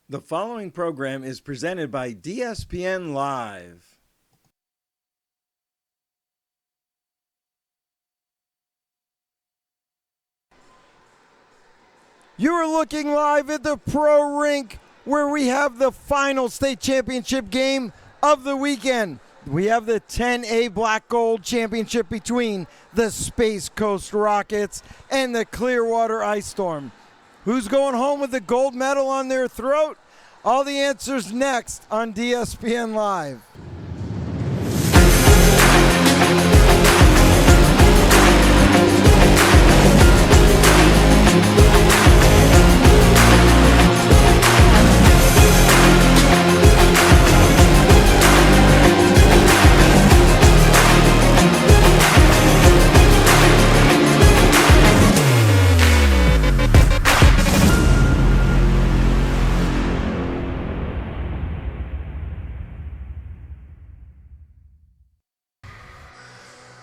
The following program is presented by DSPN Live. You are looking live at the Pro Rink, where we have the final state championship game of the weekend. We have the 10A Black Gold Championship between the Space Coast Rockets and the Clearwater Ice Storm. Who's going home with the gold medal on their throat? All the answers next on DSPN Live.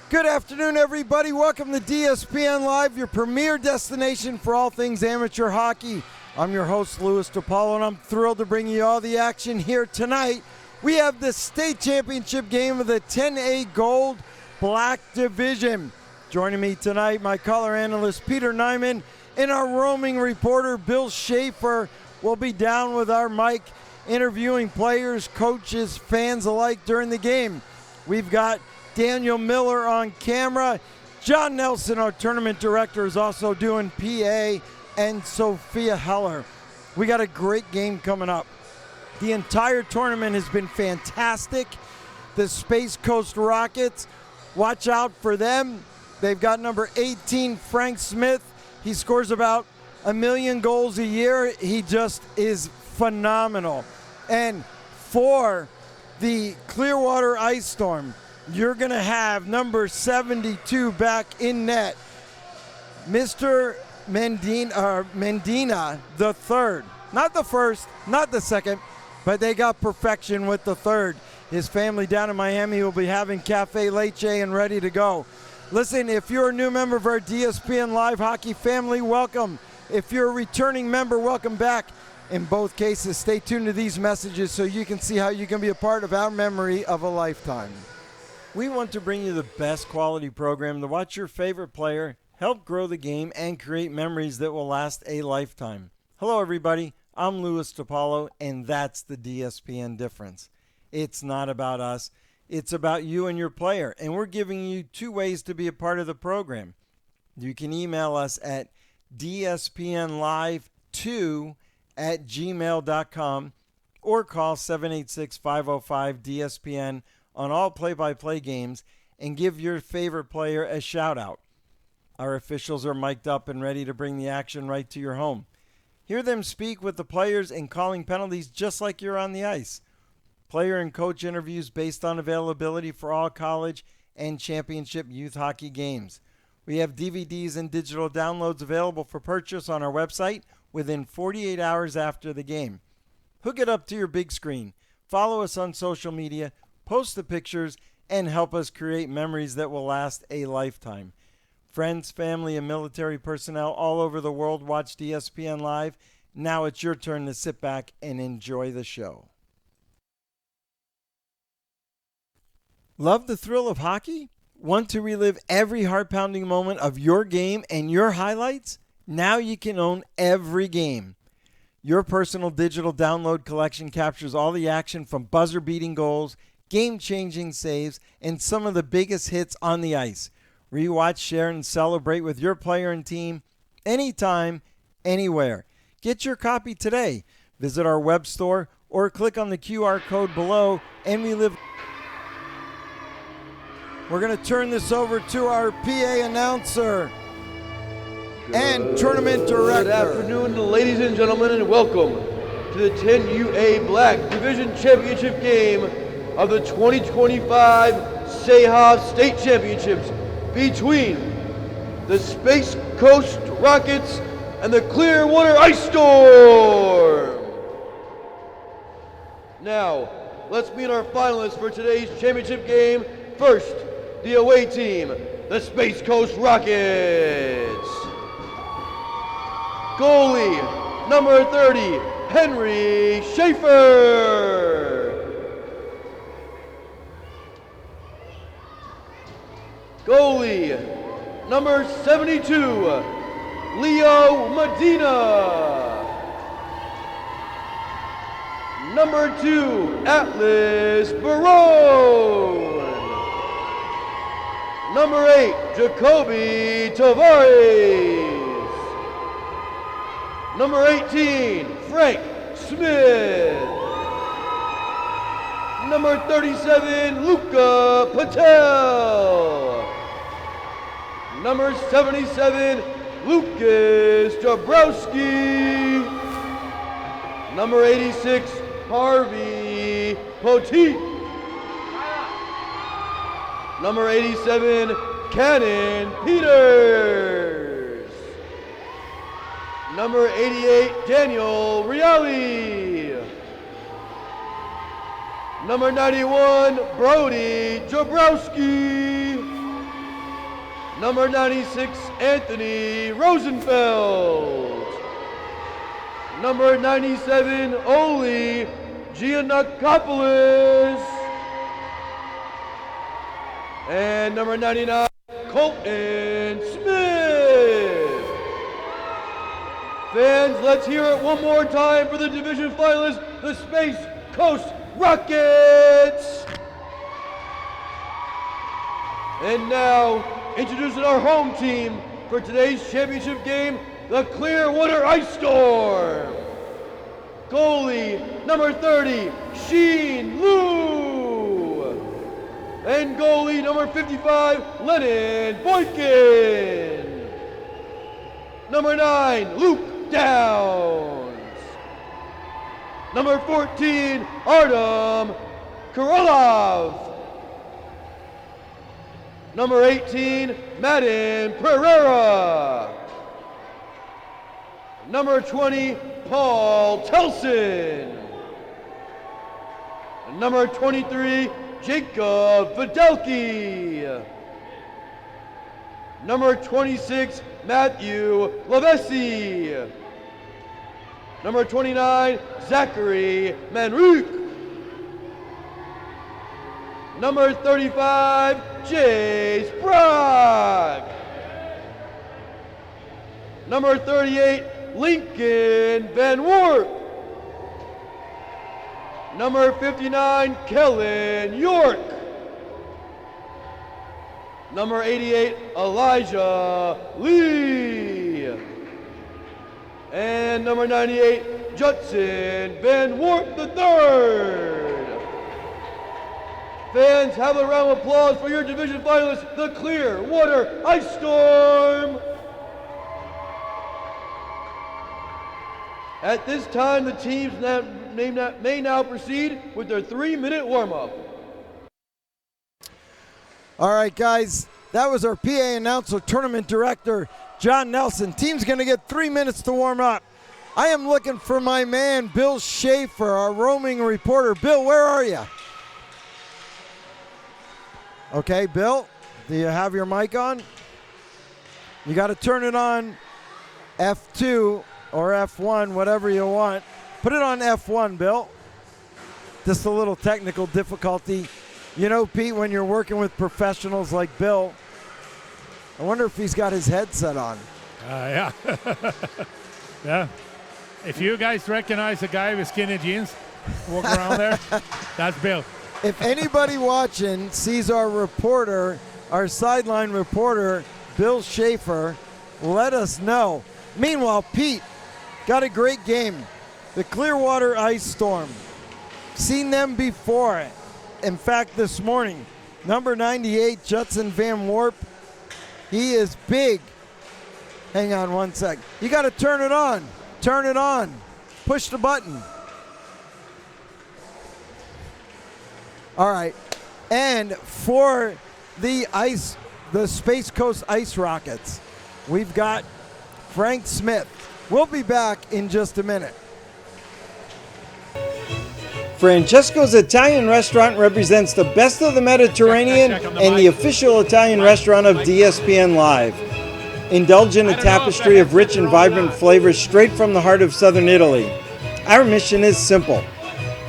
Good afternoon, everybody. Welcome to DSPN Live, your premier destination for all things amateur hockey. I'm your host, Louis DiPaolo, and I'm thrilled to bring you all the action here tonight. We have the state championship game of the 10A Gold Black Division. Joining me tonight, my color analyst, Peter Nyman, and our roaming reporter, Bill Schaefer, will be down with our mic interviewing players, coaches, fans alike during the game. We've got Daniel Miller on camera. John Nelson, our tournament director, is also doing PA, and Sophia Heller. We got a great game coming up. The entire tournament has been fantastic. The Space Coast Rockets, watch out for them. They've got number 18, Frank Smith. He scores about 1 million goals a year. He just is phenomenal. And for the Clearwater Ice Storm, you're going to have number 72 back in net, Mr. Mendina the third. Not the first, not the second, but they got perfection with the third. His family down in Miami will be having cafe leche and ready to go. Listen, if you're a new member of our DSPN Live Hockey family, welcome. If you're a returning member, welcome back. In both cases, stay tuned to these messages so you can see how you can be a part of our memory of a lifetime. We want to bring you the best quality program to watch your favorite player, help grow the game, and create memories that will last a lifetime. Hello, everybody. I'm Louis DiPaolo, and that's the DSPN difference. It's not about us. It's about you and your player, and we're giving you 2 ways to be a part of the program. You can email us at dspnlive2@gmail.com or call 786-505-DSPN on all play-by-play games and give your favorite player a shout-out. Our officials are mic'd up and ready to bring the action right to your home. Hear them speak with the players and calling penalties just like you're on the ice. Player and coach interviews based on availability for all college and championship youth hockey games. We have DVDs and digital downloads available for purchase on our website within 48 hours after the game. Hook it up to your big screen. Follow us on social media. Post the pictures, and help us create memories that will last a lifetime. Friends, family, and military personnel all over the world watch DSPN Live. Now it's your turn to sit back and enjoy the show. Love the thrill of hockey? Want to relive every heart-pounding moment of your game and your highlights? Now you can own every game. Your personal digital download collection captures all the action from buzzer-beating goals, game-changing saves, and some of the biggest hits on the ice. Rewatch, share, and celebrate with your player and team anytime, anywhere. Get your copy today. Visit our web store or click on the QR code below and relive. We're going to turn this over to our PA announcer and tournament director. Good afternoon, ladies and gentlemen, and welcome to the 10UA Black Division Championship game of the 2025 SAHOF State Championships between the Space Coast Rockets and the Clearwater Ice Storm. Now, let's meet our finalists for today's championship game. First, the away team, the Space Coast Rockets. Goalie, number 30, Henry Schaefer. Goalie, number 72, Leo Medina. Number 2, Atlas Barone. Number 8, Jacoby Tavares. Number 18, Frank Smith. Number 37, Luca Patel. Number 77, Lucas Jabrowski. Number 86, Harvey Poteet. Number 87, Cannon Peters. Number 88, Daniel Reale. Number 91, Brody Jabrowski. Number 96, Anthony Rosenfeld. Number 97, Oli Giannakopoulos. And number 99, Colton Smith. Fans, let's hear it one more time for the division finalists, the Space Coast Rockets. And now, introducing our home team for today's championship game, the Clearwater Ice Storm. Goalie, number 30, Sheen Liu. And goalie, number 55, Lennon Boykin. Number 9, Luke Downs. Number 14, Artem Korolov. Number 18, Madden Pereira. Number 20, Paul Telson. Number 23, Jacob Fidelki. Number 26, Matthew Lavesi. Number 29, Zachary Manruk. Number 35, Jace Brock. Number 38, Lincoln Van Wart. Number 59, Kellen York. Number 88, Elijah Lee. And number 98, Judson Van Wart III. Fans, have a round of applause for your division finalists, the Clearwater Ice Storm. At this time, the teams may now proceed with their 3-minute warm-up. All right, guys, that was our PA announcer, tournament director, John Nelson. Team's going to get 3 minutes to warm up. I am looking for my man, Bill Schaefer, our roaming reporter. Bill, where are you? Okay, Bill, do you have your mic on? You got to turn it on F2 or F1, whatever you want. Put it on F1, Bill. Just a little technical difficulty. You know, Pete, when you're working with professionals like Bill, I wonder if he's got his headset on. Yeah. Yeah. If you guys recognize the guy with skinny jeans walking around there, that's Bill. If anybody watching sees our reporter, our sideline reporter, Bill Schaefer, let us know. Meanwhile, Pete, got a great game. The Clearwater Ice Storm. Seen them before. In fact, this morning, number 98, Judson Van Warp. He is big. Hang on one sec. You got to turn it on. Turn it on. Push the button. All right. And for the Space Coast Ice Rockets, we've got Frank Smith. We'll be back in just a minute. Francesco's Italian Restaurant represents the best of the Mediterranean and the official Italian restaurant of DSPN Live. Indulge in a tapestry of rich and vibrant flavors straight from the heart of southern Italy. Our mission is simple: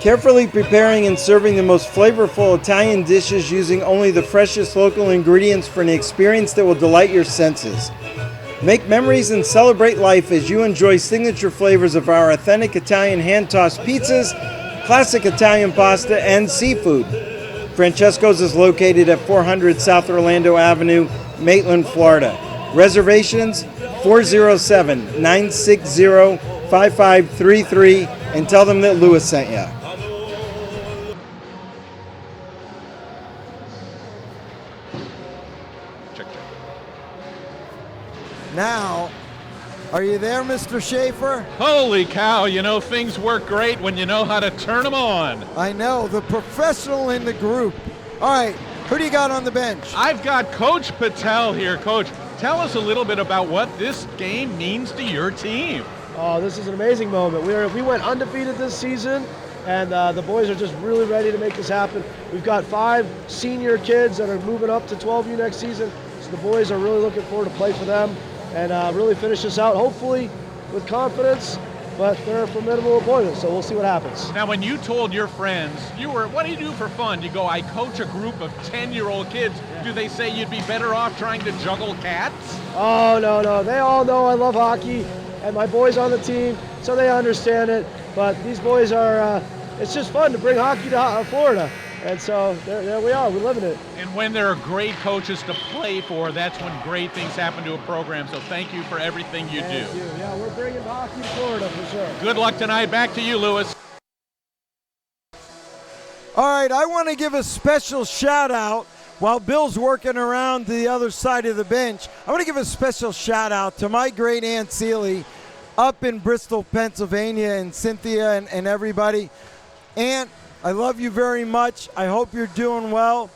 carefully preparing and serving the most flavorful Italian dishes using only the freshest local ingredients for an experience that will delight your senses. Make memories and celebrate life as you enjoy signature flavors of our authentic Italian hand-tossed pizzas, classic Italian pasta, and seafood. Francesco's is located at 400 South Orlando Avenue, Maitland, Florida. Reservations 407-960-5533 and tell them that Lewis sent you. Now, are you there, Mr. Schaefer? Holy cow, you know, things work great when you know how to turn them on. I know, the professional in the group. All right, who do you got on the bench? I've got Coach Patel here. Coach, tell us a little bit about what this game means to your team. Oh, this is an amazing moment. We went undefeated this season, and the boys are just really ready to make this happen. We've got 5 senior kids that are moving up to 12U next season, so the boys are really looking forward to play for them and really finish this out, hopefully with confidence, but they're a formidable opponent, so we'll see what happens. Now, when you told your friends, what do you do for fun? You go, I coach a group of 10-year-old kids. Yeah. Do they say you'd be better off trying to juggle cats? Oh, no. They all know I love hockey, and my boys on the team, so they understand it. But these boys are, it's just fun to bring hockey to Florida. And so there we are, we're living it. And when there are great coaches to play for, that's when great things happen to a program. So thank you for everything you do. Thank you. Yeah, we're bringing hockey to Florida for sure. Good luck tonight. Back to you, Lewis. All right, I want to give a special shout out while Bill's working around the other side of the bench. I want to give a special shout out to my great Aunt Celie up in Bristol, Pennsylvania, and Cynthia and everybody. Aunt, I love you very much. I hope you're doing well.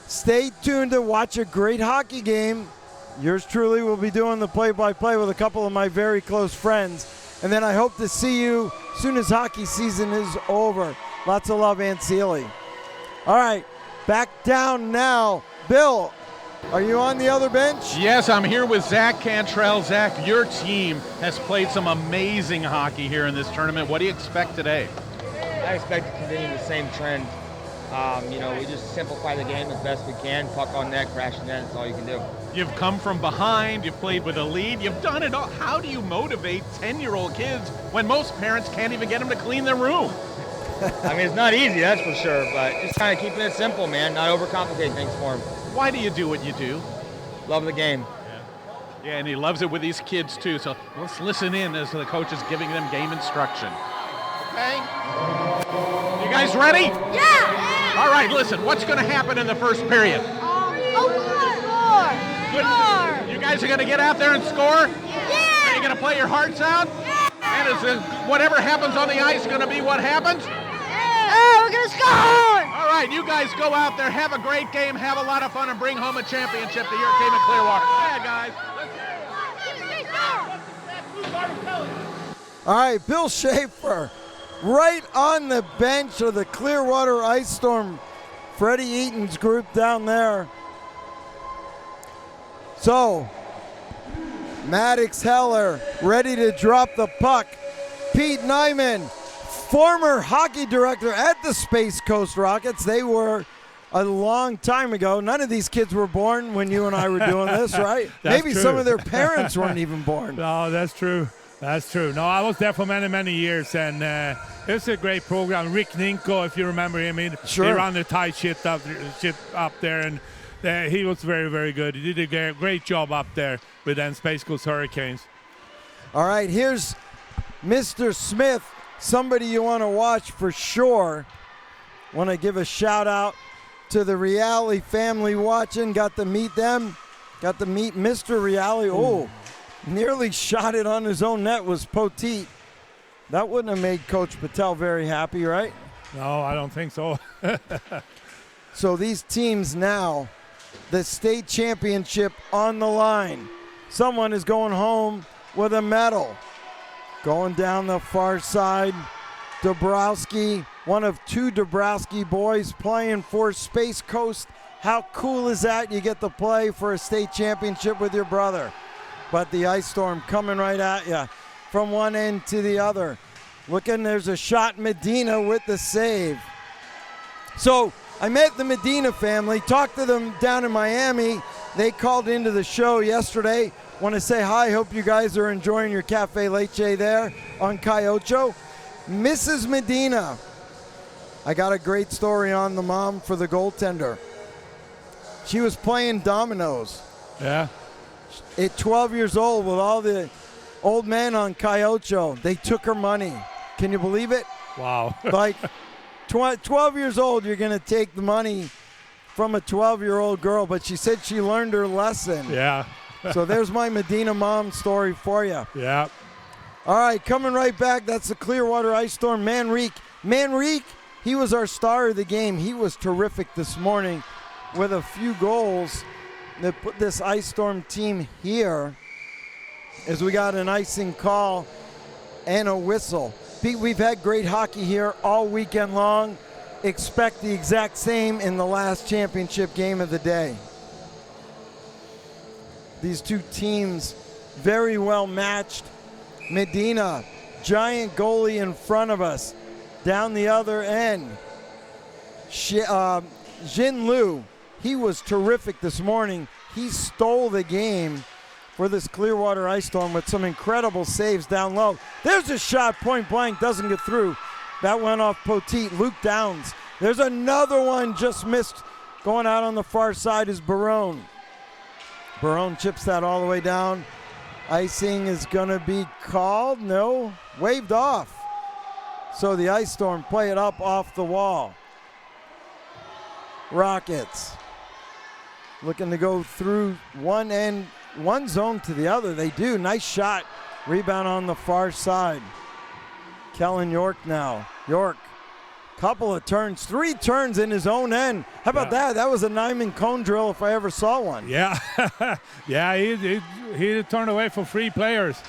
Stay tuned to watch a great hockey game. Yours truly will be doing the play-by-play with a couple of my very close friends. And then I hope to see you as soon as hockey season is over. Lots of love, Aunt Celie. All right, back down now. Bill, are you on the other bench? Yes, I'm here with Zach Cantrell. Zach, your team has played some amazing hockey here in this tournament. What do you expect today? I expect to continue the same trend. We just simplify the game as best we can. Puck on net, crash net, that's all you can do. You've come from behind, you've played with a lead, you've done it all. How do you motivate 10-year-old kids when most parents can't even get them to clean their room? I mean, it's not easy, that's for sure, but just kind of keeping it simple, man, not overcomplicate things for them. Why do you do what you do? Love the game. Yeah, and he loves it with these kids too, so let's listen in as the coach is giving them game instruction. Okay? You guys ready? Yeah! All right, listen, what's going to happen in the first period? Score! You guys are going to get out there and score? Yeah! Are you going to play your hearts out? Yeah! And is whatever happens on the ice going to be what happens? Yeah! Oh, we're going to score! All right, you guys go out there, have a great game, have a lot of fun, and bring home a championship to your team in Clearwater. Yeah, guys. All right, Bill Schaefer, right on the bench of the Clearwater Ice Storm, Freddie Eaton's group down there. So, Maddox Heller ready to drop the puck. Pete Nyman, former hockey director at the Space Coast Rockets. They were a long time ago. None of these kids were born when you and I were doing this, right? Maybe true. some of their parents weren't even born. No, that's true. That's true. No, I was there for many, many years, and it's a great program. Rick Ninko, if you remember him, he ran the tight shit up there, and he was very, very good. He did a great job up there with them Space Coast Hurricanes. All right, here's Mr. Smith, somebody you want to watch for sure. Want to give a shout out to the Reale family watching. Got to meet them. Got to meet Mr. Reale. Oh, nearly shot it on his own net was Poteet. That wouldn't have made Coach Patel very happy, right? No, I don't think so. So these teams now, the state championship on the line. Someone is going home with a medal. Going down the far side, Dabrowski, one of 2 Dabrowski boys playing for Space Coast. How cool is that? You get to play for a state championship with your brother. But the Ice Storm coming right at you from one end to the other. Looking, there's a shot. Medina with the save. So I met the Medina family, talked to them down in Miami. They called into the show yesterday. Want to say hi. Hope you guys are enjoying your cafe leche there on Cayocho. Mrs. Medina, I got a great story on the mom for the goaltender. She was playing dominoes. Yeah. At 12 years old with all the old men on Cayocho, they took her money. Can you believe it? Wow. Like 12 years old, you're going to take the money from a 12-year-old girl, but she said she learned her lesson. Yeah. So there's my Medina mom story for you. Yeah. All right, coming right back, that's the Clearwater Ice Storm. Manrique, he was our star of the game. He was terrific this morning with a few goals that put this Ice Storm team here as we got an icing call and a whistle. Pete, we've had great hockey here all weekend long. Expect the exact same in the last championship game of the day. These two teams very well matched. Medina, giant goalie in front of us. Down the other end, Jin Liu, he was terrific this morning. He stole the game for this Clearwater Ice Storm with some incredible saves down low. There's a shot, point blank, doesn't get through. That went off Poteet. Luke Downs. There's another one just missed. Going out on the far side is Barone. Barone chips that all the way down. Icing is going to be called. No, waved off. So the Ice Storm play it up off the wall. Rockets looking to go through one end, one zone to the other. They do. Nice shot. Rebound on the far side. Kellen York now. York, couple of turns, 3 turns in his own end. How about that? That was a Nyman cone drill if I ever saw one. Yeah. Yeah, he turned away for 3 players.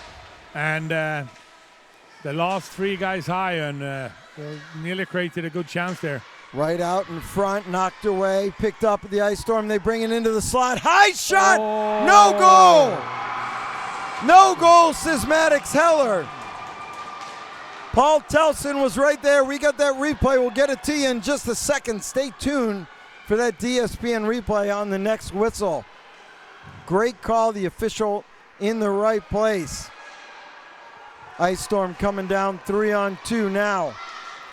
And they lost 3 guys high and they nearly created a good chance there. Right out in front, knocked away, picked up at the Ice Storm. They bring it into the slot. High shot! Oh. No goal! No goal, Sysmatics Heller. Paul Telson was right there. We got that replay. We'll get it to you in just a second. Stay tuned for that DSPN replay on the next whistle. Great call, the official in the right place. Ice Storm coming down 3-on-2 now.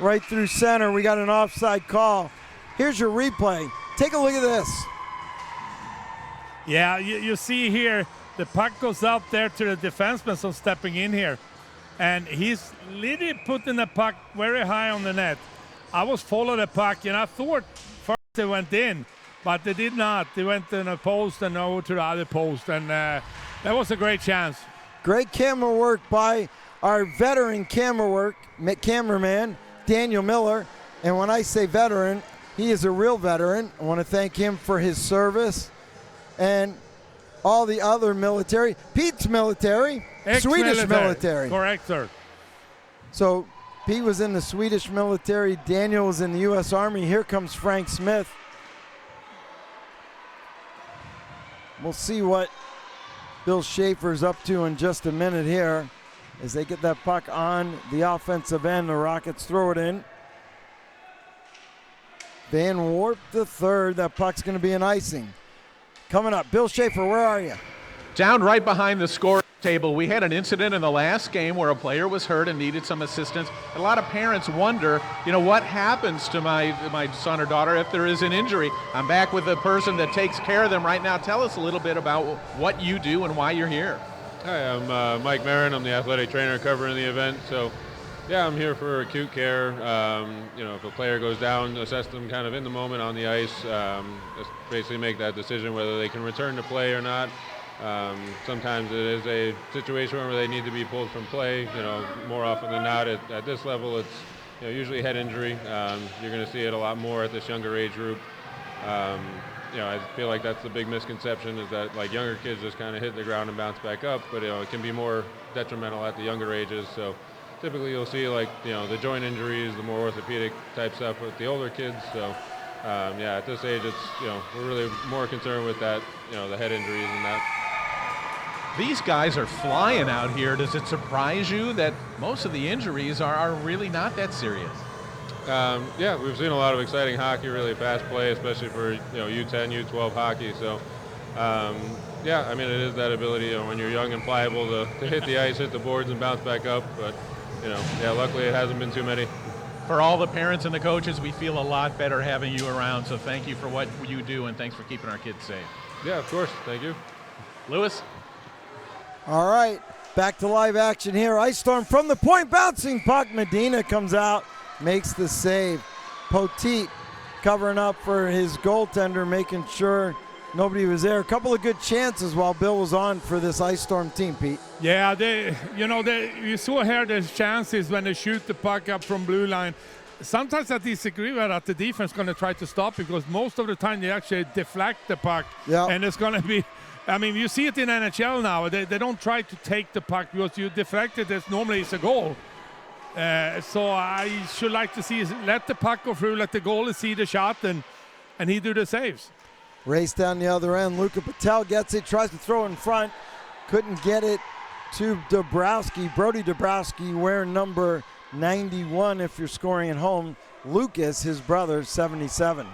Right through center, we got an offside call. Here's your replay. Take a look at this. Yeah, you see here, the puck goes out there to the defenseman, so stepping in here. And he's literally putting the puck very high on the net. I was following the puck, and I thought first they went in, but they did not. They went in a post and over to the other post, and that was a great chance. Great camera work by our veteran cameraman, Daniel Miller. And when I say veteran, he is a real veteran. I want to thank him for his service and all the other military. Pete's military, Swedish military. Correct, sir. So Pete was in the Swedish military. Daniel was in the U.S. Army. Here comes Frank Smith. We'll see what Bill Schaefer's up to in just a minute here as they get that puck on the offensive end. The Rockets throw it in. Van Warp the third. That puck's going to be an icing. Coming up, Bill Schaefer, where are you? Down right behind the score table. We had an incident in the last game where a player was hurt and needed some assistance. A lot of parents wonder, what happens to my son or daughter if there is an injury. I'm back with the person that takes care of them right now. Tell us a little bit about what you do and why you're here. Hi, I'm Mike Marin. I'm the athletic trainer covering the event. So, yeah, I'm here for acute care. If a player goes down, assess them kind of in the moment on the ice. Just basically make that decision whether they can return to play or not. Sometimes it is a situation where they need to be pulled from play. More often than not, at this level, it's usually head injury. You're going to see it a lot more at this younger age group. I feel like that's the big misconception is that like younger kids just kind of hit the ground and bounce back up, but it can be more detrimental at the younger ages. So typically you'll see like the joint injuries, the more orthopedic type stuff with the older kids. So at this age, it's we're really more concerned with that the head injuries and that. These guys are flying out here. Does it surprise you that most of the injuries are really not that serious? Yeah, we've seen a lot of exciting hockey, really fast play, especially for U10, U12 hockey. So, yeah, I mean, it is that ability when you're young and pliable to hit the ice, hit the boards, and bounce back up. But yeah, luckily it hasn't been too many. For all the parents and the coaches, we feel a lot better having you around. So thank you for what you do, and thanks for keeping our kids safe. Yeah, of course. Thank you. Lewis? All right, back to live action here. Ice Storm from the point, bouncing puck. Medina comes out, makes the save. Poteet covering up for his goaltender, making sure nobody was there. A couple of good chances while Bill was on for this Ice Storm team, Pete. Yeah, you saw here there's chances when they shoot the puck up from blue line. Sometimes I disagree with that the defense is going to try to stop it, because most of the time they actually deflect the puck. Yeah. And it's going to be, I mean, you see it in NHL now. They don't try to take the puck, because you deflect it, normally it's a goal. So I should like to see let the puck go through, let the goalie see the shot, and he do the saves. Race down the other end. Luka Patel gets it, tries to throw in front. Couldn't get it to Dabrowski. Brody Dabrowski wearing number 91 if you're scoring at home. Lucas, his brother, 77.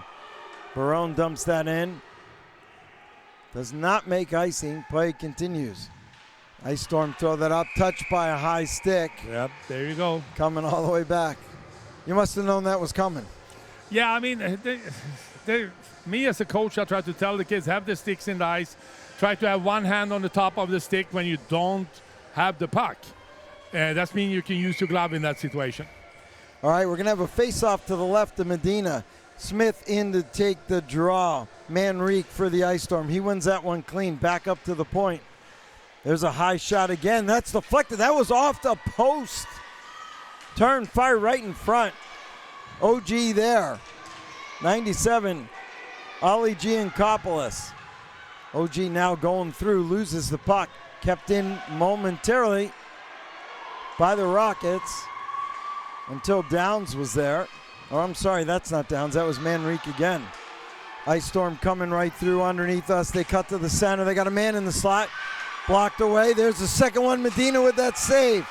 Barone dumps that in. Does not make icing. Play continues. Ice Storm throw that up. Touched by a high stick. Yep, there you go. Coming all the way back. You must have known that was coming. Yeah, I mean, me as a coach, I try to tell the kids, have the sticks in the ice. Try to have one hand on the top of the stick when you don't have the puck. That means you can use your glove in that situation. All right, we're going to have a face-off to the left of Medina. Smith in to take the draw. Manrique for the Ice Storm. He wins that one clean. Back up to the point. There's a high shot again. That's deflected. That was off the post. Turn, fire right in front. OG there. 97. Ali Giancopoulos. OG now going through, loses the puck. Kept in momentarily by the Rockets until Downs was there. Oh, I'm sorry, that's not Downs. That was Manrique again. Ice Storm coming right through underneath us. They cut to the center. They got a man in the slot. Blocked away. There's the second one. Medina with that save.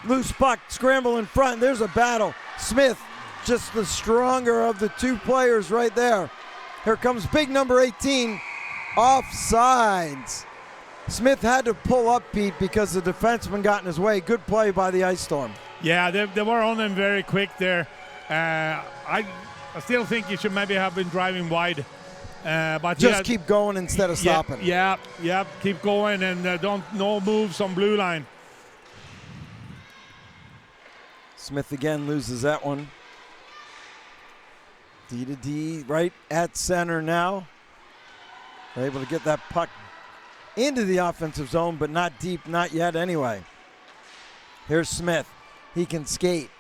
Loose puck, scramble in front. There's a battle. Smith, just the stronger of the two players right there. Here comes big number 18. Offsides. Smith had to pull up, Pete, because the defenseman got in his way. Good play by the Ice Storm. Yeah, they were on him very quick there. I still think he should maybe have been driving wide. But just keep going instead of stopping. Yeah, keep going, and no moves on blue line. Smith again loses that one. D to D right at center now. They're able to get that puck into the offensive zone, but not deep, not yet anyway. Here's Smith. He can skate.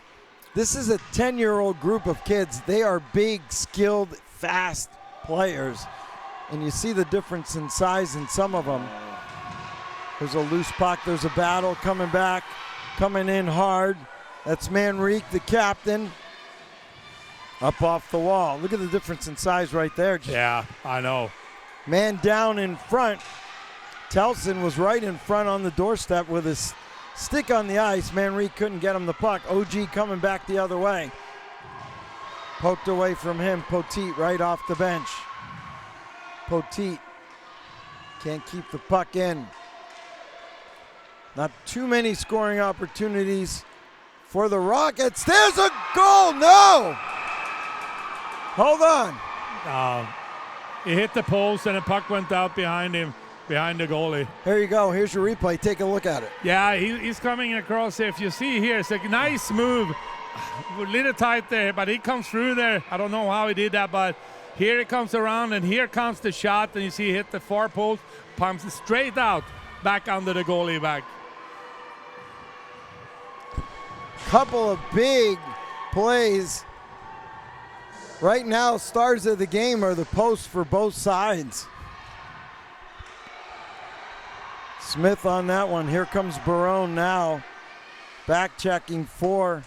This is a 10-year-old group of kids. They are big, skilled, fast players, and you see the difference in size in some of them. There's a loose puck. There's a battle coming back, coming in hard. That's Manrique, the captain, up off the wall. Look at the difference in size right there. Yeah, I know. Man down in front. Telson was right in front on the doorstep with his stick on the ice. Manrique couldn't get him the puck. OG coming back the other way. Poked away from him. Poteet right off the bench. Poteet can't keep the puck in. Not too many scoring opportunities for the Rockets. There's a goal. No! Hold on. He hit the post and the puck went out behind him, behind the goalie. Here you go. Here's your replay. Take a look at it. Yeah, he's coming across. If you see here, it's a nice move. A little tight there, but he comes through there. I don't know how he did that, but here he comes around, and here comes the shot, and you see he hit the far post, pumps it straight out, back under the goalie back. Couple of big plays. Right now, stars of the game are the posts for both sides. Smith on that one. Here comes Barone now. Back checking for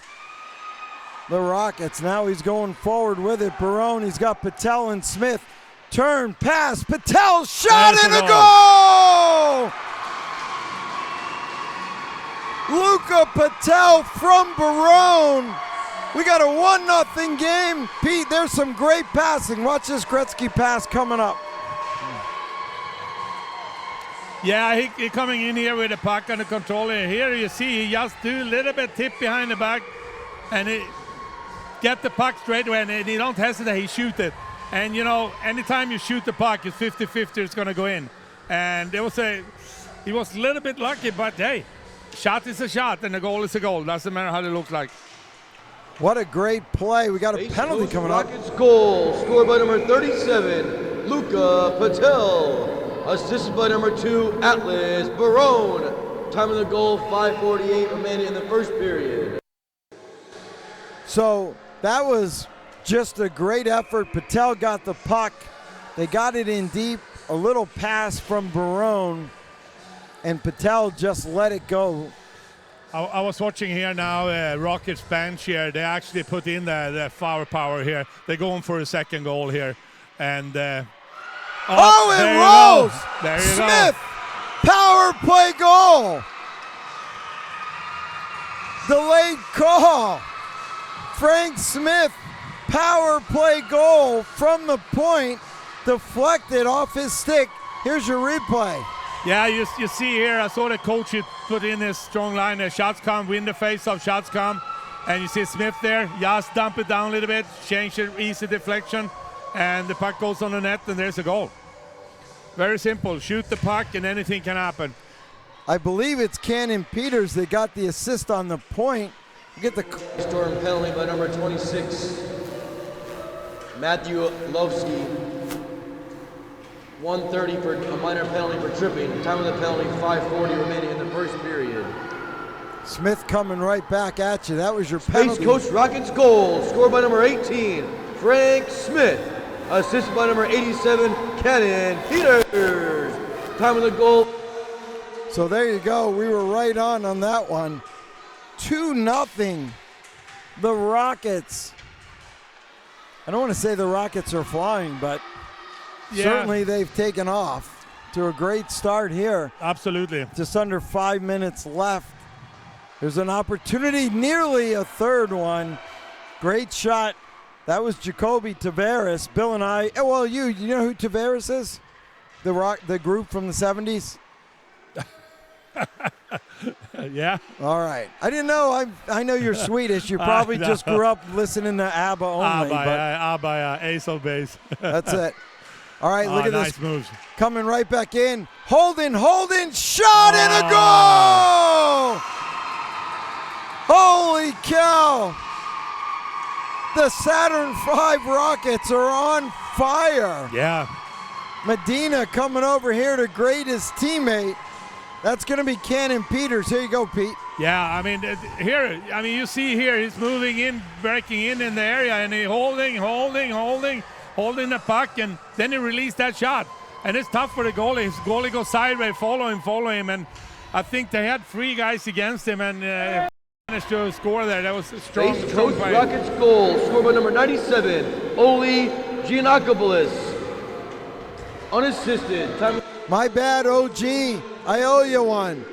the Rockets. Now he's going forward with it. Barone, he's got Patel and Smith. Turn, pass, Patel, shot, and a goal! Luca Patel from Barone. We got a 1-0 game. Pete, there's some great passing. Watch this Gretzky pass coming up. Yeah, he coming in here with the puck under control. Here you see he just do a little bit tip behind the back and he get the puck straight away, and he don't hesitate, he shoot it. And you know, anytime you shoot the puck, it's 50-50, it's gonna go in. And he was a little bit lucky, but hey, shot is a shot and a goal is a goal. Doesn't matter how it looks like. What a great play. We got a penalty coming up. Rockets goal, scored by number 37, Luca Patel. Assisted by number 2, Atlas Barone. Time of the goal, 5:48 remaining in the first period. So that was just a great effort. Patel got the puck. They got it in deep. A little pass from Barone, and Patel just let it go. I was watching here now, Rockets bench here. They actually put in the firepower here. They're going for a second goal here. And it rolls! There you Smith, power play goal. Delayed call. Frank Smith, power play goal from the point, deflected off his stick. Here's your replay. Yeah, you see here, I saw the coach put in his strong line. Shots come, win the face-off, shots come. And you see Smith there, just dump it down a little bit, change it, easy deflection, and the puck goes on the net, and there's a goal. Very simple, shoot the puck and anything can happen. I believe it's Cannon Peters that got the assist on the point. Get the Storm penalty by number 26, Matthew Lovsky. 1:30 for a minor penalty for tripping. Time of the penalty, 5:40 remaining in the first period. Smith coming right back at you. That was your penalty. Space Coast Rockets goal, scored by number 18, Frank Smith. Assisted by number 87, Cannon Peters. Time of the goal. So there you go. We were right on that one. 2-0. The Rockets. I don't want to say the Rockets are flying, but certainly they've taken off to a great start here. Absolutely. Just under 5 minutes left. There's an opportunity, nearly a third one. Great shot. That was Jacoby Tavares. Bill and I, well, you know who Tavares is? The group from the 70s? Yeah. All right. I didn't know. I know you're Swedish. You probably just grew up listening to ABBA only. ABBA, Ace of Base. That's it. All right, look at nice this. Moves. Coming right back in. Holden, shot and a goal! Holy cow! The Saturn V Rockets are on fire. Yeah. Medina coming over here to grade his teammate. That's going to be Cannon Peters. Here you go, Pete. Yeah, I mean, you see here, he's moving in, breaking in the area, and he holding the puck, and then he released that shot. And it's tough for the goalie. His goalie goes sideways, follow him, and I think they had 3 guys against him, and managed to score there. That was a strong play. Rockets goal, scored by number 97, Oli Giannakopoulos. Unassisted. Time. My bad, OG. I owe you one.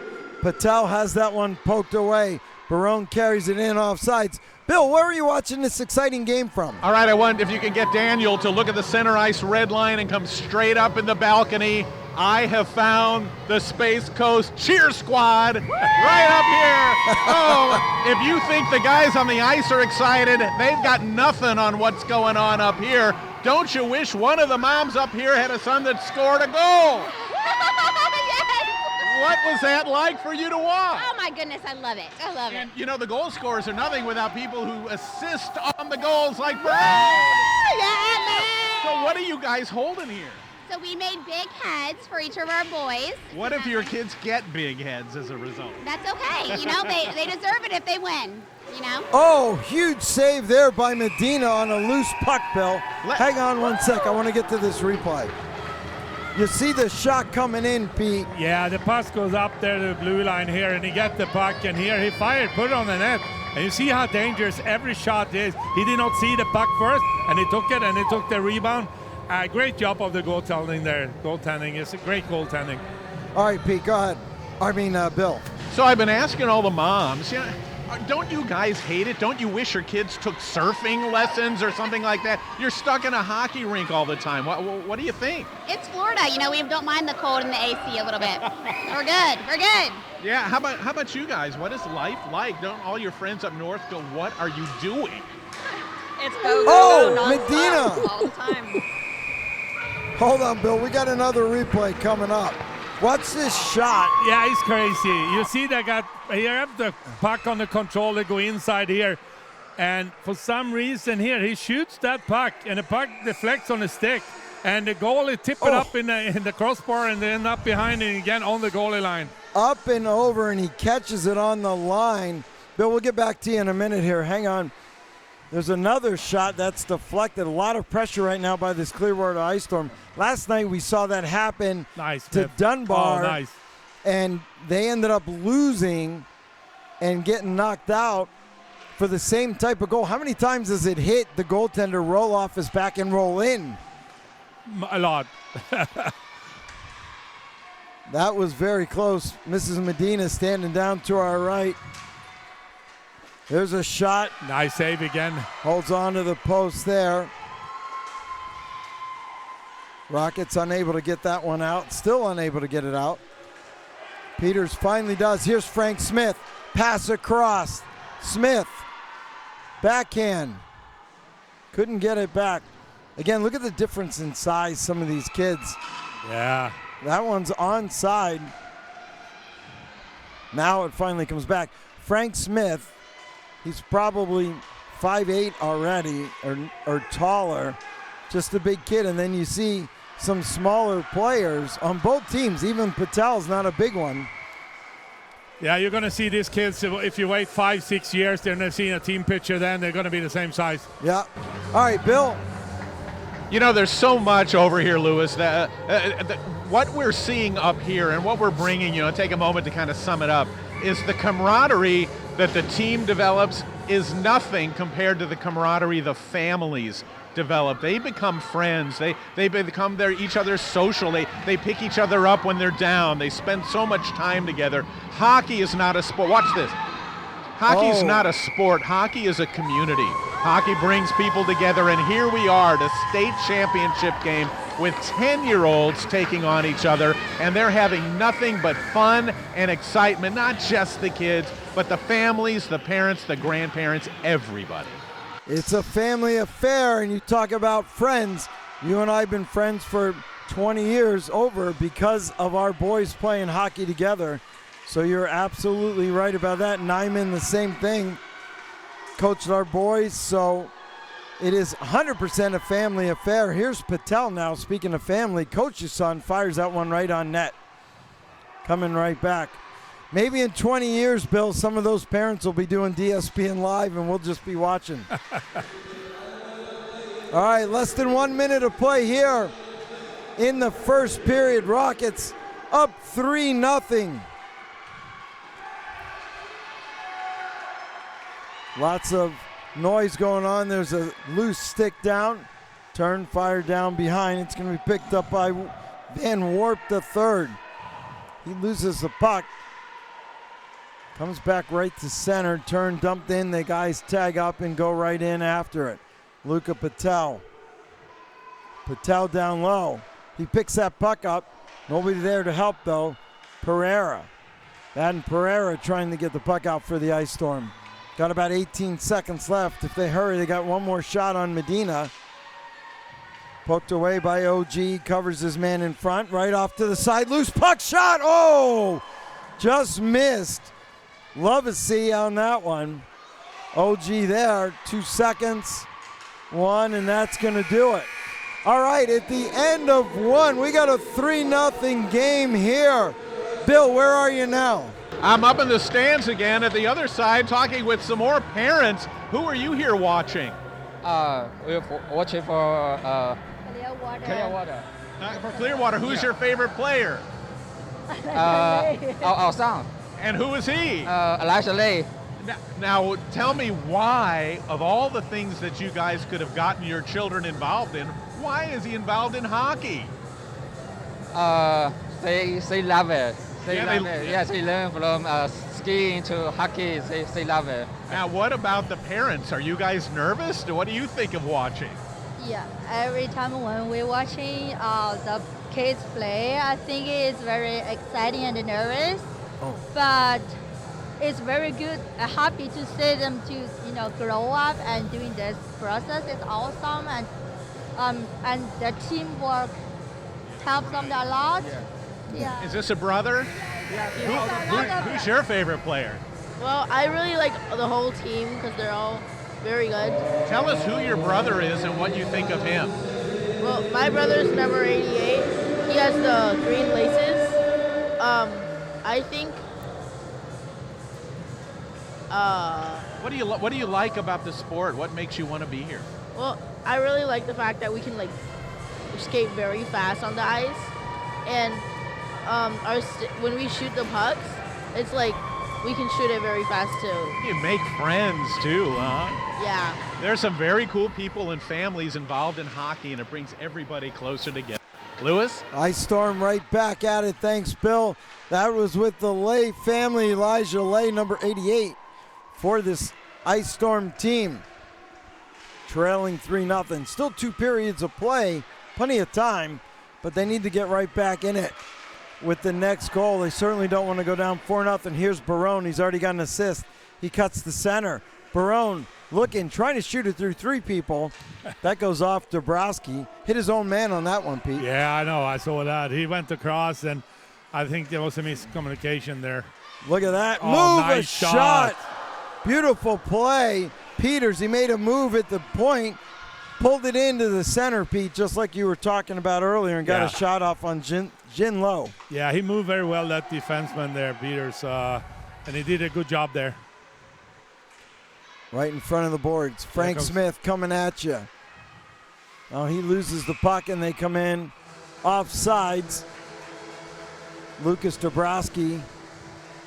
Patel has that one poked away. Barone carries it in offsides. Bill, where are you watching this exciting game from? All right, I wonder if you can get Daniel to look at the center ice red line and come straight up in the balcony. I have found the Space Coast Cheer Squad right up here. Oh, if you think the guys on the ice are excited, they've got nothing on what's going on up here. Don't you wish one of the moms up here had a son that scored a goal? What was that like for you to watch? Oh my goodness, I love it. I love it. You know, the goal scorers are nothing without people who assist on the goals like Brad. Yeah, man. So what are you guys holding here? So we made big heads for each of our boys. What if your kids get big heads as a result? That's okay. You know, they deserve it if they win, you know? Oh, huge save there by Medina on a loose puck, Bill. Hang on one sec. I want to get to this replay. You see the shot coming in, Pete. Yeah, the pass goes up there to the blue line here, and he got the puck, and here he fired, put it on the net. And you see how dangerous every shot is. He did not see the puck first, and he took it, and he took the rebound. Great job of the goaltending there. Goaltending is a great goaltending. All right, Pete, go ahead. Bill. So I've been asking all the moms, don't you guys hate it? Don't you wish your kids took surfing lessons or something like that? You're stuck in a hockey rink all the time. What do you think? It's Florida. We don't mind the cold and the AC a little bit. We're good. We're good. Yeah, how about you guys? What is life like? Don't all your friends up north go, what are you doing? It's go, Medina. all the time. Hold on, Bill. We got another replay coming up. What's this shot? Yeah, it's crazy. You see they have the puck on the control. They go inside here. And for some reason here, he shoots that puck, and the puck deflects on the stick. And the goalie tip it up in the crossbar and then up behind and again on the goalie line. Up and over, and he catches it on the line. Bill, we'll get back to you in a minute here. Hang on. There's another shot that's deflected. A lot of pressure right now by this Clearwater Ice Storm. Last night we saw that happen to Dunbar. Oh, nice. And they ended up losing and getting knocked out for the same type of goal. How many times does it hit the goaltender, roll off his back, and roll in? A lot. That was very close. Mrs. Medina standing down to our right. There's a shot. Nice save again. Holds on to the post there. Rockets unable to get that one out. Still unable to get it out. Peters finally does. Here's Frank Smith. Pass across. Smith. Backhand. Couldn't get it back. Again, look at the difference in size, some of these kids. Yeah. That one's onside. Now it finally comes back. Frank Smith, he's probably 5'8" already or taller. Just a big kid. And then you see some smaller players on both teams. Even Patel's not a big one. Yeah, you're going to see these kids, if you wait 5-6 years, they're not seeing a team picture, then they're going to be the same size. Yeah. All right, Bill. There's so much over here, Lewis. What we're seeing up here and what we're bringing, take a moment to kind of sum it up, is the camaraderie that the team develops is nothing compared to the camaraderie the families develop. They become friends. They become each other's social. They pick each other up when they're down. They spend so much time together. Hockey is not a sport. Watch this. Hockey's not a sport. Hockey is a community. Hockey brings people together, and here we are, the state championship game with 10-year-olds taking on each other, and they're having nothing but fun and excitement, not just the kids, but the families, the parents, the grandparents, everybody. It's a family affair, and you talk about friends. You and I have been friends for 20 years over because of our boys playing hockey together. So you're absolutely right about that. Nyman, the same thing. Coached our boys, so it is 100% a family affair. Here's Patel now, speaking of family. Coach's son fires that one right on net. Coming right back. Maybe in 20 years, Bill, some of those parents will be doing DSPN Live and we'll just be watching. All right, less than 1 minute of play here in the first period. Rockets up 3-0. Lots of noise going on. There's a loose stick down. Turn, fire down behind. It's going to be picked up by Van Warp the third. He loses the puck. Comes back right to center. Turn dumped in. The guys tag up and go right in after it. Luca Patel. Patel down low. He picks that puck up. Nobody there to help though. Pereira. Madden Pereira trying to get the puck out for the Ice Storm. Got about 18 seconds left. If they hurry, they got one more shot on Medina. Poked away by OG. Covers his man in front. Right off to the side. Loose puck shot. Oh! Just missed. Love to see on that one. OG there. 2 seconds. One, and that's going to do it. All right, at the end of one, we got a 3-0 game here. Bill, where are you now? I'm up in the stands again at the other side talking with some more parents. Who are you here watching? We're watching for Clearwater. For Clearwater, who's your favorite player? Our son, And who is he? Elijah Lee. Now, tell me why, of all the things that you guys could have gotten your children involved in, why is he involved in hockey? They love it. They learn from ski into hockey. They love it. Now, what about the parents? Are you guys nervous? What do you think of watching? Yeah, every time when we're watching the kids play, I think it's very exciting and nervous. But it's very good. Happy to see them to grow up and doing this process. It's awesome, and the teamwork helps them a lot. Yeah. Is this a brother? Who's your favorite player? Well, I really like the whole team because they're all very good. Tell us who your brother is and what you think of him. Well, my brother's number 88. He has the green laces. I think. What do you like about the sport? What makes you want to be here? Well, I really like the fact that we can skate very fast on the ice, and when we shoot the pucks, it's like we can shoot it very fast too. You make friends too, huh? Yeah. There's some very cool people and families involved in hockey, and it brings everybody closer together. Lewis? Ice Storm right back at it. Thanks, Bill. That was with the Lay family, Elijah Lay, number 88, for this Ice Storm team. Trailing 3-0. Still 2 periods of play. Plenty of time, but they need to get right back in it with the next goal. They certainly don't want to go down 4-0. Here's Barone. He's already got an assist. He cuts the center. Barone looking, trying to shoot it through 3 people. That goes off Dabrowski. Hit his own man on that one, Pete. Yeah, I know. I saw that. He went across, and I think there was a miscommunication there. Look at that. Oh, Move, nice a shot. Beautiful play. Peters, he made a move at the point, pulled it into the center, Pete, just like you were talking about earlier, and got a shot off on Jin Low. Yeah, he moved very well, that defenseman there, Peters, and he did a good job there. Right in front of the boards. Frank Smith coming at you. Oh, he loses the puck, and they come in offsides. Lucas Dabrowski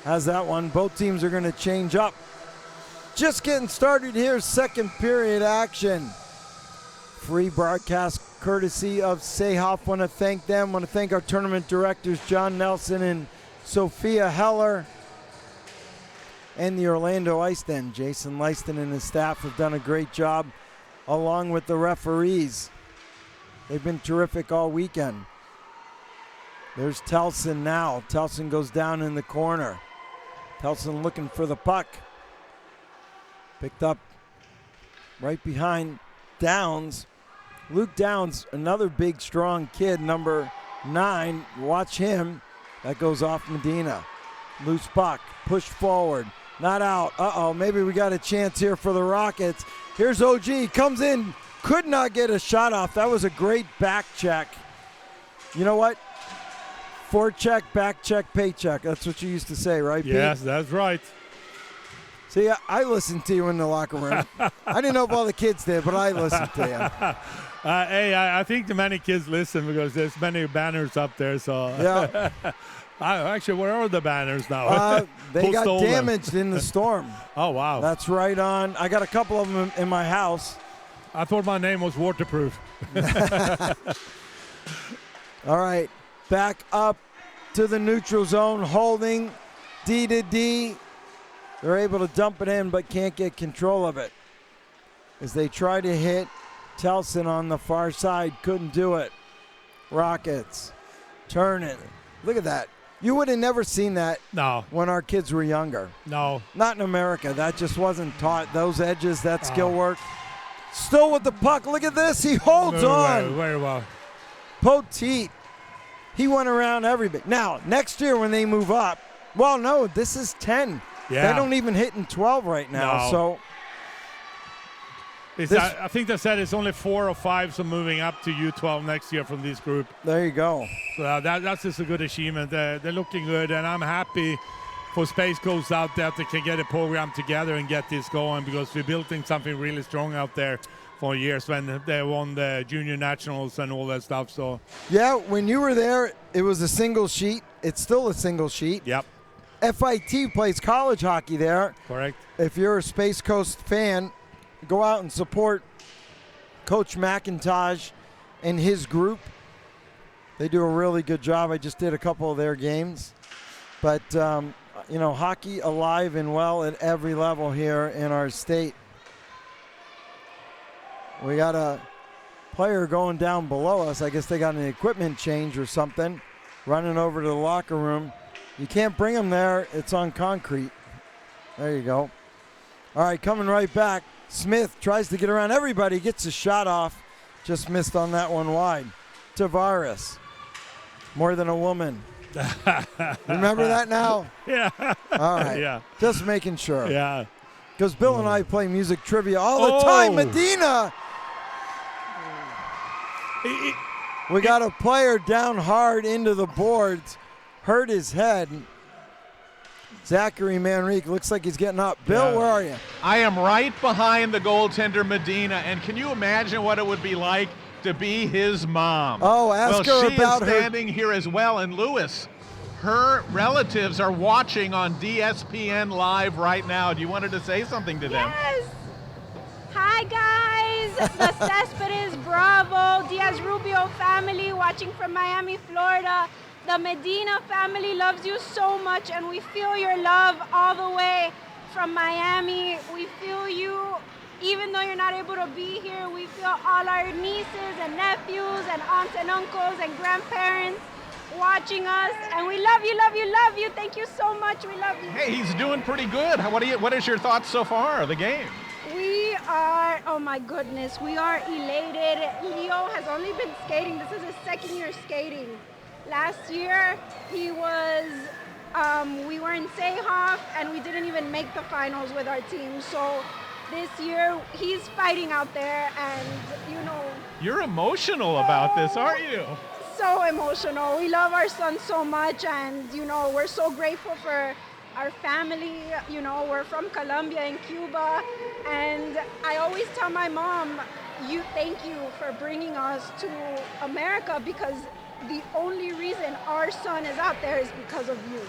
has that one. Both teams are going to change up. Just getting started here, second period action. Free broadcast courtesy of SAHOF. Want to thank them. Want to thank our tournament directors, John Nelson and Sophia Heller. And the Orlando Ice Den. Jason Leiston and his staff have done a great job, along with the referees. They've been terrific all weekend. There's Telson now. Telson goes down in the corner. Telson looking for the puck. Picked up right behind Downs. Luke Downs, another big, strong kid, number 9. Watch him. That goes off Medina. Loose puck. Push forward. Not out. Uh-oh, maybe we got a chance here for the Rockets. Here's OG. Comes in. Could not get a shot off. That was a great back check. You know what? Forecheck, back check, paycheck. That's what you used to say, right, Pete? Yes, that's right. See, I listened to you in the locker room. I didn't know if all the kids did, but I listened to you. Hey, I think the many kids listen because there's many banners up there. So yeah. Actually, where are the banners now? They got damaged in the storm. Oh, wow. That's right on. I got a couple of them in my house. I thought my name was waterproof. All right. Back up to the neutral zone, holding D to D. They're able to dump it in, but can't get control of it. As they try to hit Telson on the far side, couldn't do it. Rockets turning. Look at that. You would have never seen that when our kids were younger. No. Not in America. That just wasn't taught. Those edges, that skill work. Still with the puck. Look at this. He holds on. Very well. Poteet. He went around everybody. Now, next year when they move up, well, no, this is 10. Yeah. They don't even hit in 12 right now. No. So I think they said it's only 4 or 5 so moving up to U12 next year from this group. There you go. So that's just a good achievement. They're looking good, and I'm happy for Space Coast out there that can get a program together and get this going, because we're building something really strong out there for years when they won the junior nationals and all that stuff. So yeah, when you were there, it was a single sheet. It's still a single sheet. Yep. FIT plays college hockey there. Correct. If you're a Space Coast fan, go out and support Coach McIntosh and his group. They do a really good job. I just did a couple of their games. But hockey alive and well at every level here in our state. We got a player going down below us. I guess they got an equipment change or something, running over to the locker room. You can't bring him there. It's on concrete. There you go. All right, coming right back. Smith tries to get around everybody, gets a shot off. Just missed on that one wide. Tavares, more than a woman. Remember that now? Yeah. All right. Yeah. Just making sure. Yeah. Because Bill and I play music trivia all the time. Medina. We got a player down hard into the boards, hurt his head. Zachary Manrique looks like he's getting up. Bill, where are you? I am right behind the goaltender Medina, and can you imagine what it would be like to be his mom? Oh, ask her about her. She is standing here as well, and Lewis, her relatives are watching on DSPN Live right now. Do you want her to say something to them? Yes. Hi, guys. The Cespedes, Bravo, Diaz Rubio family watching from Miami, Florida. The Medina family loves you so much, and we feel your love all the way from Miami. We feel you, even though you're not able to be here. We feel all our nieces and nephews and aunts and uncles and grandparents watching us, and we love you, love you, love you. Thank you so much. We love you. Hey, he's doing pretty good. What is your thoughts so far of the game? We are, oh my goodness, we are elated. Leo has only been skating. This is his second year skating. Last year, he was, we were in SAHOF, and we didn't even make the finals with our team. So this year, he's fighting out there, and, You're emotional about this, aren't you? So emotional. We love our son so much, and, we're so grateful for our family. We're from Colombia and Cuba, and I always tell my mom, thank you for bringing us to America, because the only reason our son is out there is because of you.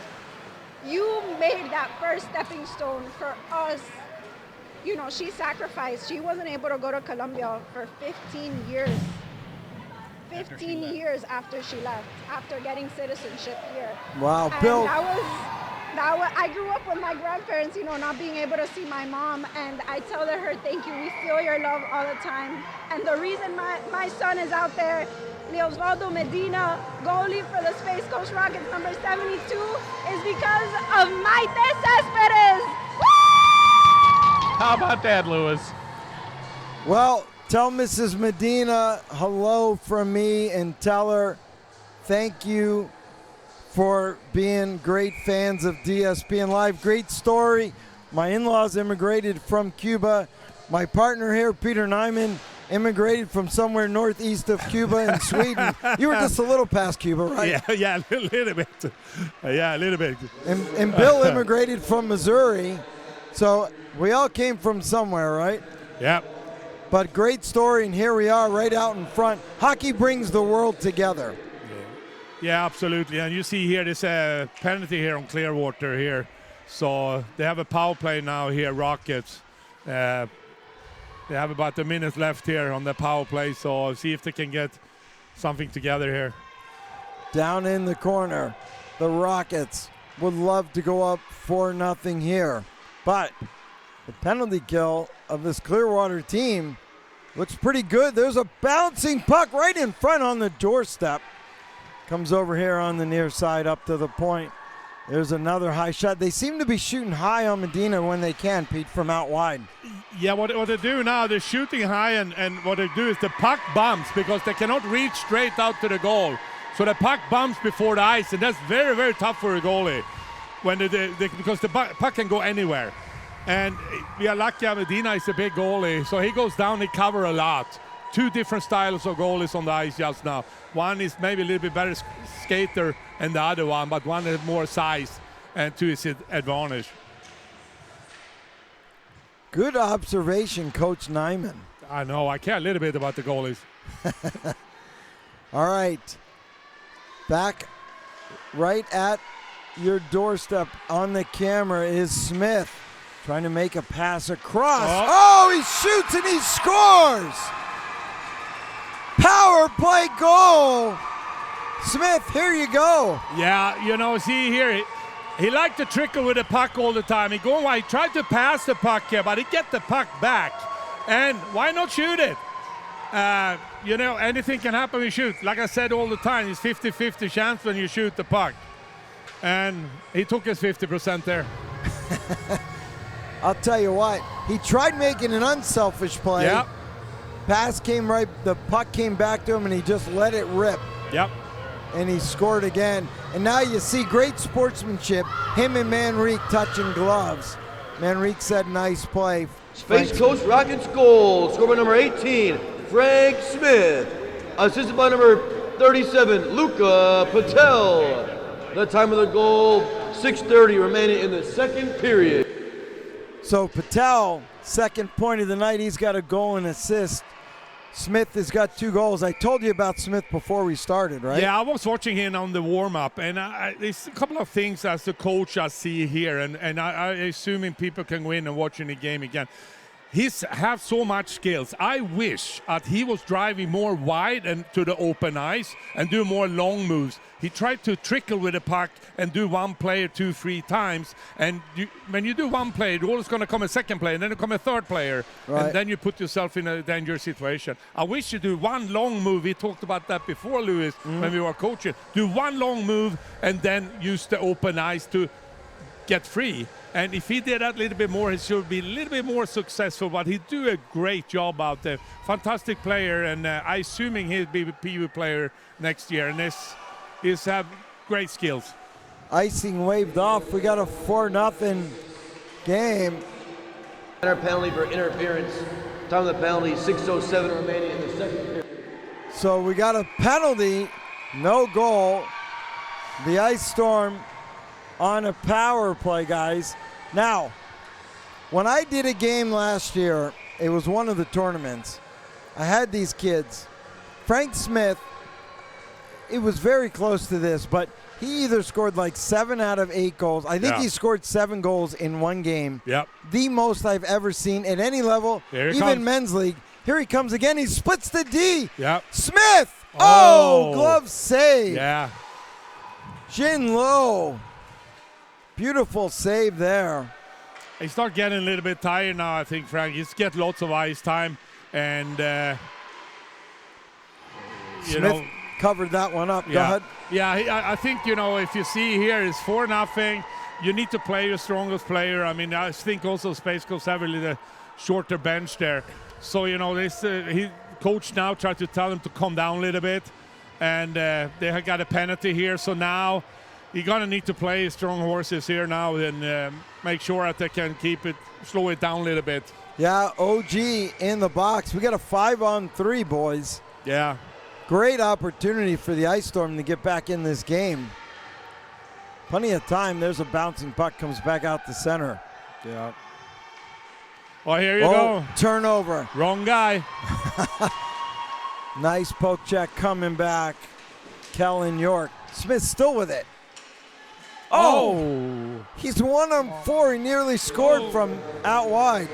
You made that first stepping stone for us. She sacrificed. She wasn't able to go to Colombia for 15 years. 15 years after she left, after getting citizenship here. Wow, and Bill. I grew up with my grandparents, not being able to see my mom, and I tell her, thank you. We feel your love all the time. And the reason my son is out there, Leosvaldo Medina, goalie for the Space Coast Rockets, number 72, is because of Maite Cespedes. Woo! How about that, Lewis? Well, tell Mrs. Medina hello from me, and tell her thank you for being great fans of DSPN Live. Great story. My in-laws immigrated from Cuba. My partner here, Peter Nyman, immigrated from somewhere northeast of Cuba in Sweden. You were just a little past Cuba, right? Yeah, a little bit. Yeah, a little bit. And Bill immigrated from Missouri, so we all came from somewhere, right? Yeah. But great story, and here we are right out in front. Hockey brings the world together. Yeah, absolutely. And you see here, there's a penalty here on Clearwater here. So they have a power play now here, Rockets. They have about a minute left here on the power play, so see if they can get something together here. Down in the corner, the Rockets would love to go up 4-0 here. But the penalty kill of this Clearwater team looks pretty good. There's a bouncing puck right in front on the doorstep. Comes over here on the near side up to the point. There's another high shot. They seem to be shooting high on Medina when they can, Pete, from out wide. Yeah, what they do now, they're shooting high, and what they do is the puck bumps because they cannot reach straight out to the goal. So the puck bumps before the ice, and that's very, very tough for a goalie when because the puck can go anywhere. And we are lucky Medina is a big goalie, so he goes down, he covers a lot. Two different styles of goalies on the ice just now. One is maybe a little bit better skater than the other one, but one has more size and to his advantage. Good observation, Coach Nyman. I know, I care a little bit about the goalies. All right. Back right at your doorstep on the camera is Smith trying to make a pass across. Oh, he shoots and he scores! Power play goal! Smith, here you go. Yeah, see here, He liked to trickle with the puck all the time. He go wide, tried to pass the puck here, but he get the puck back. And why not shoot it? You know, anything can happen when you shoot. Like I said all the time, it's 50-50 chance when you shoot the puck. And he took his 50% there. I'll tell you what, he tried making an unselfish play. Yep. Pass came right, the puck came back to him, and he just let it rip. Yep. And he scored again. And now you see great sportsmanship, him and Manrique touching gloves. Manrique said nice play. Space Coast Rockets goal, scored by number 18, Frank Smith. Assisted by number 37, Luca Patel. The time of the goal, 6:30 remaining in the second period. So Patel, second point of the night, he's got a goal and assist. Smith has got 2 goals. I told you about Smith before we started, right? Yeah, I was watching him on the warm-up, and there's a couple of things as the coach I see here, and I assuming people can go in and watching the game again. He's have so much skills. I wish that he was driving more wide and to the open ice and do more long moves. He tried to trickle with the puck and do one player 2-3 times. And when you do one play, there's always going to come a second player, and then come a third player. Right. And then you put yourself in a dangerous situation. I wish you do one long move. We talked about that before, Louis, when we were coaching. Do one long move and then use the open ice to get free. And if he did that a little bit more, he should be a little bit more successful. But he do a great job out there. Fantastic player, and I assuming he'll be a PU player next year. And he's have great skills. Icing waved off. We got a 4-0 game. Penalty for interference. Time of the penalty, 6:07 remaining in the second period. So we got a penalty, no goal. The Ice Storm on a power play, guys. Now, when I did a game last year, it was one of the tournaments. I had these kids. Frank Smith, it was very close to this, but he either scored like 7 out of 8 goals. I think he scored 7 goals in one game. Yep. The most I've ever seen at any level, even men's league. Here he comes again. He splits the D. Yep. Smith. Oh, glove save. Yeah. Shin low. Beautiful save there. He's start getting a little bit tired now, I think, Frank. He's get lots of ice time, and Smith covered that one up. Go ahead. Yeah, I think, if you see here, it's 4-0. You need to play your strongest player. I mean, I think also Space Coast have a little shorter bench there. So, he coach now tried to tell him to calm down a little bit, and they have got a penalty here. So now you're going to need to play strong horses here now and make sure that they can slow it down a little bit. Yeah, OG in the box. We got a 5-on-3, boys. Yeah. Great opportunity for the Ice Storm to get back in this game. Plenty of time. There's a bouncing puck, comes back out the center. Yeah. Well, here you go. Turnover. Wrong guy. Nice poke check coming back. Kellen York. Smith still with it. Oh! He's 1 on 4. He nearly scored from out wide.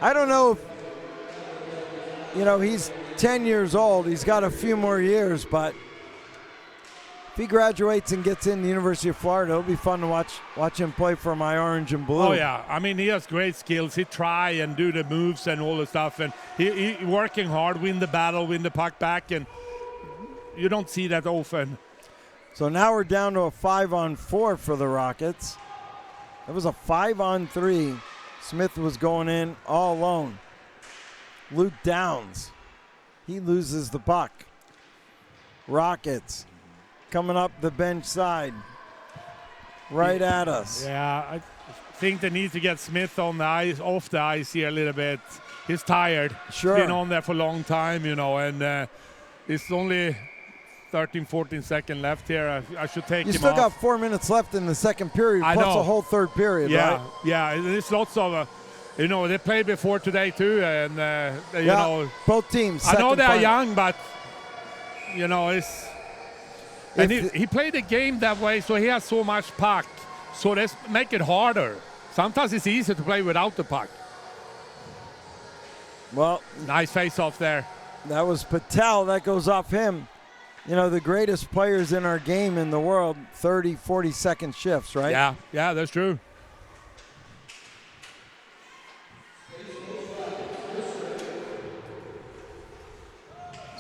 I don't know if, he's 10 years old. He's got a few more years, but if he graduates and gets in the University of Florida, it'll be fun to watch him play for my orange and blue. Oh, yeah. I mean, he has great skills. He try and do the moves and all the stuff, and he working hard, win the battle, win the puck back, and you don't see that often. So now we're down to a 5-on-4 for the Rockets. It was a 5-on-3. Smith was going in all alone. Luke Downs, he loses the puck. Rockets coming up the bench side, right at us. Yeah, I think they need to get Smith on the ice, off the ice here a little bit. He's tired. Sure. He's been on there for a long time, and it's only 13, 14 seconds left here. I should take him off. You still got 4 minutes left in the second period, plus a whole third period, right? Yeah, there's lots of, they played before today too, and, both teams. I know they're young, but, it's... And he played the game that way, so he has so much puck. So let's make it harder. Sometimes it's easier to play without the puck. Well, nice face-off there. That was Patel. That goes off him. you know, the greatest players in our game in the world, 30, 40-second shifts, right? Yeah, that's true.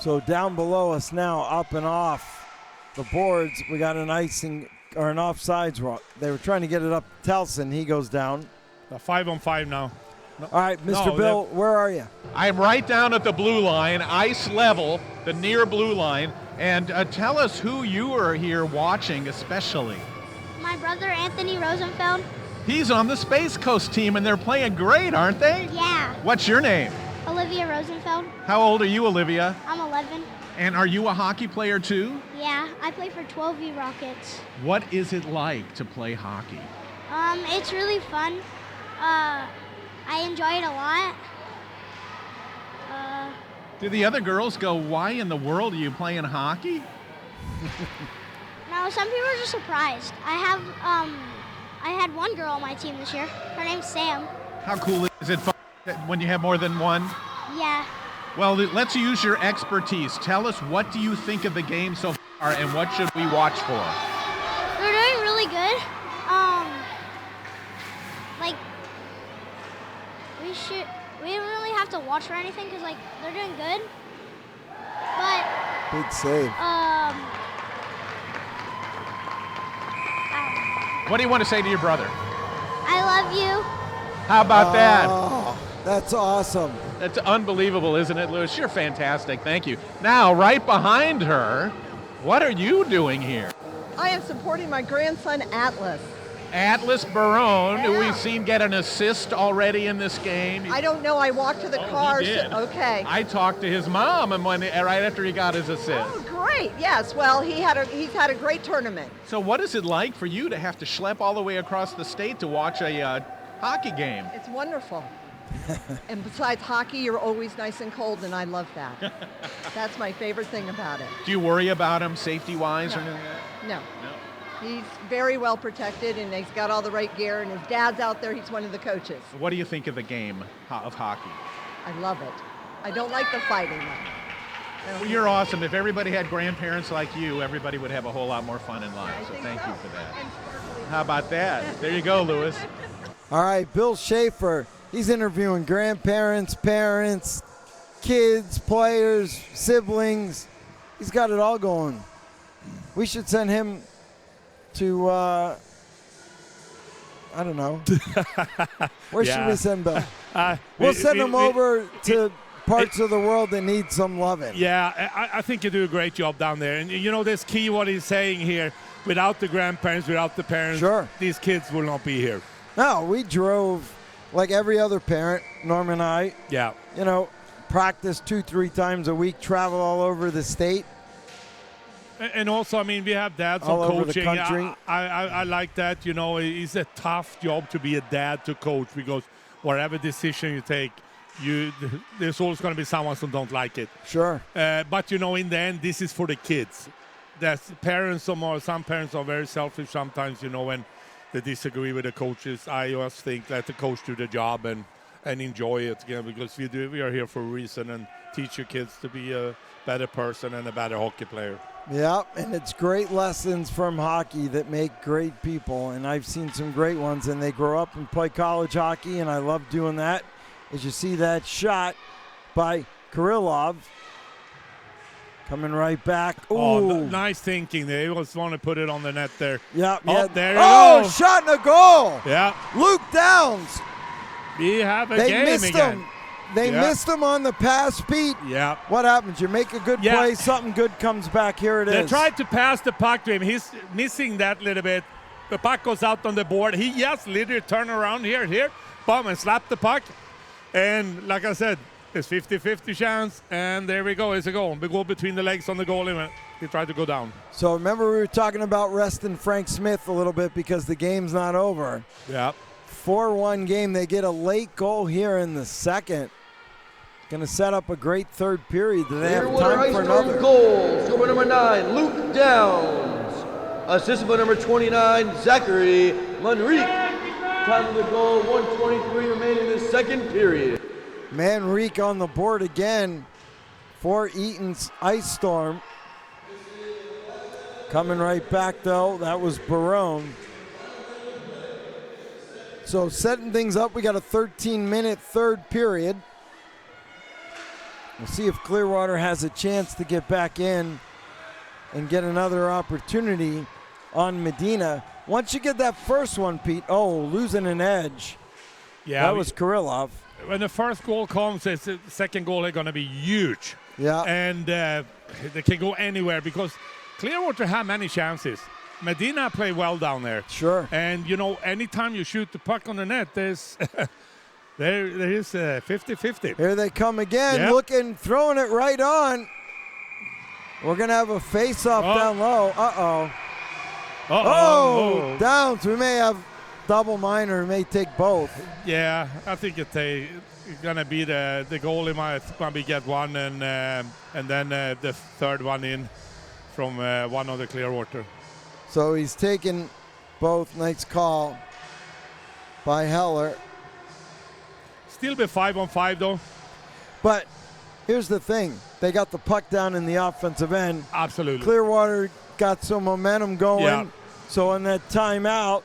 So down below us now, up and off the boards, we got an icing or an offsides rock. They were trying to get it up to Telson. He goes down. 5-on-5 now. No. All right, Mr. Bill, where are you? I'm right down at the blue line, ice level, the near blue line. And tell us who you are here watching especially. My brother, Anthony Rosenfeld. He's on the Space Coast team, and they're playing great, aren't they? Yeah. What's your name? Olivia Rosenfeld. How old are you, Olivia? I'm 11. And are you a hockey player too? Yeah, I play for 12U Rockets. What is it like to play hockey? It's really fun. I enjoy it a lot. Do the other girls go, why in the world are you playing hockey? No, some people are just surprised. I had one girl on my team this year. Her name's Sam. How cool is it fun when you have more than one? Yeah. Well, let's use your expertise. Tell us, what do you think of the game so far, and what should we watch for? They're doing really good. Like, we don't really have to watch or anything because, like, they're doing good. But big save. What do you want to say to your brother? I love you. How about that? Oh, that's awesome. That's unbelievable, isn't it, Lewis? You're fantastic. Thank you. Now, right behind her, what are you doing here? I am supporting my grandson, Atlas. Atlas Barone, who we've seen get an assist already in this game. I don't know. I walked to the car. He did. Okay. I talked to his mom and right after he got his assist. Oh, great. Yes. Well, he's had a great tournament. So what is it like for you to have to schlep all the way across the state to watch a hockey game? It's wonderful. And besides hockey, you're always nice and cold, and I love that. That's my favorite thing about it. Do you worry about him safety-wise or anything? No. He's very well protected, and he's got all the right gear, and his dad's out there. He's one of the coaches. What do you think of the game of hockey? I love it. I don't like the fighting. Well, you're awesome. If everybody had grandparents like you, everybody would have a whole lot more fun in life. So thank you for that. How about that? There you go, Lewis. All right, Bill Schaefer. He's interviewing grandparents, parents, kids, players, siblings. He's got it all going. We should send him to, I don't know. Where should we send Bill? We'll send him over to parts of the world that need some loving. Yeah, I think you do a great job down there. And, you know, that's key what he's saying here. Without the grandparents, without the parents, these kids will not be here. No, we drove like every other parent, Norm and I. Yeah. You know, practice 2-3 times a week, travel all over the state. And also, I mean, we have dads all on over coaching. the country. I like that. You know, it's a tough job to be a dad to coach because whatever decision you take, there's always going to be someone who don't like it. Sure. But, you know, in the end, this is for the kids. Some parents are very selfish sometimes, you know, when they disagree with the coaches. I always think let the coach do the job and enjoy it, you know, because we are here for a reason and teach your kids to be a better person and a better hockey player. Yeah, and it's great lessons from hockey that make great people, and I've seen some great ones, and they grow up and play college hockey, and I love doing that. As you see that shot by Kirillov coming right back. Ooh. Oh, nice thinking. They just want to put it on the net there. Yeah. There you go. Shot and a goal. Yeah. Luke Downs. We have a game missed again. Him. They missed him on the pass, Pete. Yeah. What happens? You make a good play, something good comes back. Here it is. They tried to pass the puck to him. He's missing that little bit. The puck goes out on the board. He just literally turn around here, boom, and slap the puck. And like I said, it's 50-50 chance, and there we go. It's a goal. We go between the legs on the goalie. He tried to go down. So remember we were talking about resting Frank Smith a little bit because the game's not over. Yeah. 4-1 game. They get a late goal here in the second. Going to set up a great third period. Do they have time for another? Goal, scorer number 9, Luke Downs. Assistant by number 29, Zachary Manrique. Time of the goal, 1:23 remaining in the second period. Manrique on the board again for Eaton's Ice Storm. Coming right back, though, that was Barone. So setting things up, we got a 13-minute third period. We'll see if Clearwater has a chance to get back in and get another opportunity on Medina. Once you get that first one, Pete, losing an edge. Yeah, that was Kirillov. When the first goal comes, the second goal is going to be huge. Yeah. And they can go anywhere because Clearwater have many chances. Medina play well down there. Sure. And, anytime you shoot the puck on the net, there's there is 50-50. Here they come again, Yep. throwing it right on. We're going to have a face-off down low. Downs. We may have double minor. We may take both. Yeah, I think it's going to be the goalie might maybe get one and then the third one in from one of the Clearwater. So he's taken both. Nice call by Heller. Still be 5-on-5 though. But here's the thing. They got the puck down in the offensive end. Absolutely. Clearwater got some momentum going. Yeah. So in that timeout,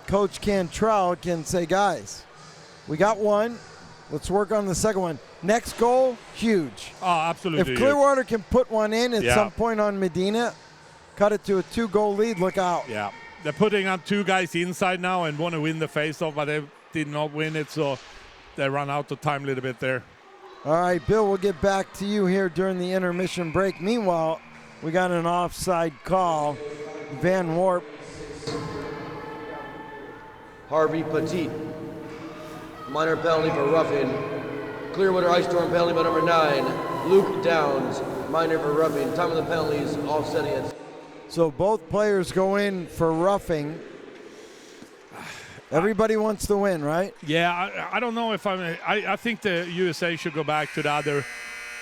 Coach Cantrell can say, guys, we got one. Let's work on the second one. Next goal, huge. Oh, absolutely. If Clearwater can put one in at some point on Medina, cut it to a 2-goal lead, look out. Yeah. They're putting on two guys inside now and want to win the face-off, but they did not win it, so they run out of time a little bit there. All right, Bill, we'll get back to you here during the intermission break. Meanwhile, we got an offside call. Van Warp. Harvey Petit. Minor penalty for roughing. Clearwater Ice Storm penalty by number 9. Luke Downs. Minor for roughing. Time of the penalties, offsetting it. So both players go in for roughing. Everybody wants to win, right? Yeah, I don't know if I think the USA should go back to the other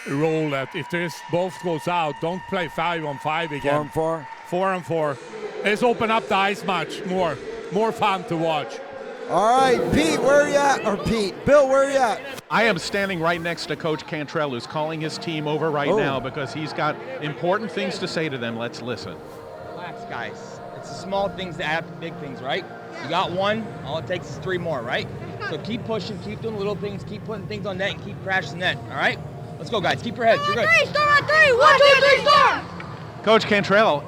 rule that if this both goes out, don't play 5-on-5 again. 4-on-4? 4-on-4. Let's open up the ice much more. More fun to watch. All right, Pete, where are you at? Or Pete, Bill, where are you at? I am standing right next to Coach Cantrell, who's calling his team over right now because he's got important things to say to them. Let's listen. Relax, guys. It's the small things that add up to big things, right? You got one, all it takes is 3 more, right? So keep pushing, keep doing little things, keep putting things on net, and keep crashing net, all right? Let's go, guys. Keep your heads. You're good. 3, storm on 3. 1, 2, 3, storm! Coach Cantrell,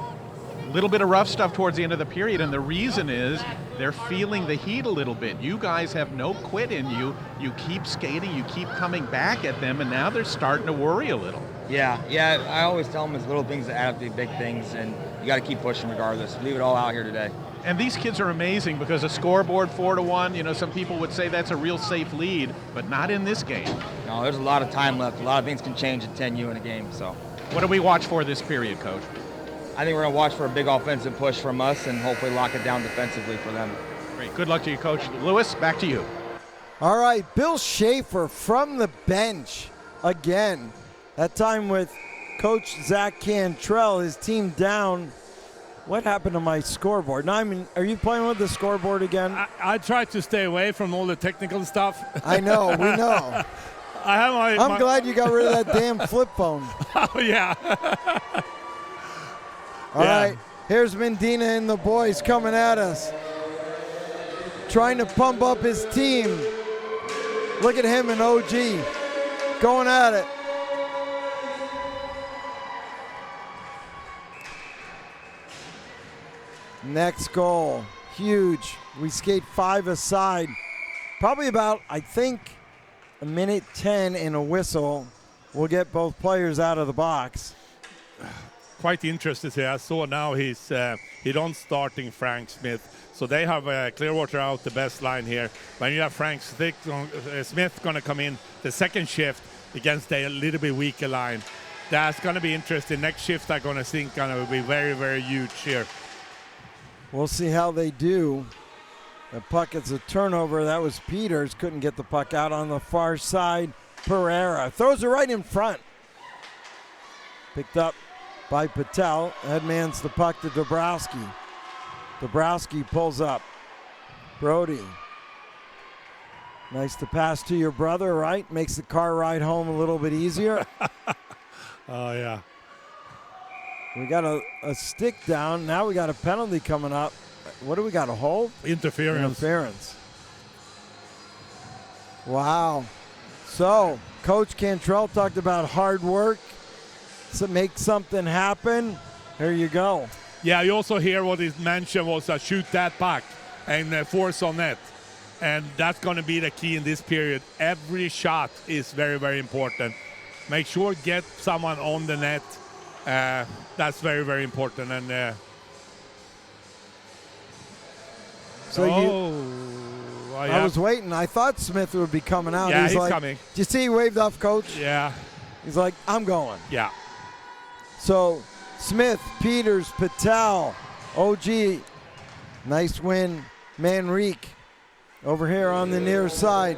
a little bit of rough stuff towards the end of the period, and the reason is they're feeling the heat a little bit. You guys have no quit in you. You keep skating, you keep coming back at them, and now they're starting to worry a little. Yeah. I always tell them it's little things that add up to big things, and you got to keep pushing regardless. Leave it all out here today. And these kids are amazing because a scoreboard 4-1, some people would say that's a real safe lead, but not in this game. No, there's a lot of time left. A lot of things can change at 10U in a game, so. What do we watch for this period, Coach? I think we're going to watch for a big offensive push from us and hopefully lock it down defensively for them. Great. Good luck to you, Coach. Lewis, back to you. All right, Bill Schaefer from the bench again. That time with Coach Zach Cantrell, his team down. What happened to my scoreboard? Now, are you playing with the scoreboard again? I try to stay away from all the technical stuff. I know, we know. I'm glad you got rid of that damn flip phone. Oh, yeah. All right, here's Medina and the boys coming at us. Trying to pump up his team. Look at him and OG going at it. Next goal, huge. We skate 5 aside. Probably about, I think, 1:10 and a whistle. We'll get both players out of the box. Quite interested here. I saw now he don't starting Frank Smith. So they have Clearwater out the best line here. When you have Frank Smith going to come in the second shift against a little bit weaker line, that's going to be interesting. Next shift I'm going to think going to be very, very huge here. We'll see how they do. The puck is a turnover. That was Peters. Couldn't get the puck out on the far side. Pereira throws it right in front. Picked up by Patel. Headmans the puck to Dabrowski. Dabrowski pulls up. Brody. Nice to pass to your brother, right? Makes the car ride home a little bit easier. Oh, yeah. We got a stick down. Now we got a penalty coming up. What do we got, a hold? Interference. Wow. So, Coach Cantrell talked about hard work to make something happen. Here you go. Yeah, you also hear what he mentioned was shoot that puck and force on net. And that's going to be the key in this period. Every shot is very, very important. Make sure get someone on the net. That's very, very important. And I was waiting. I thought Smith would be coming out. Yeah, he's like, coming. Did you see he waved off Coach? Yeah. He's like, I'm going. Yeah. So Smith, Peters, Patel, OG. Nice win. Manrique over here on the near side.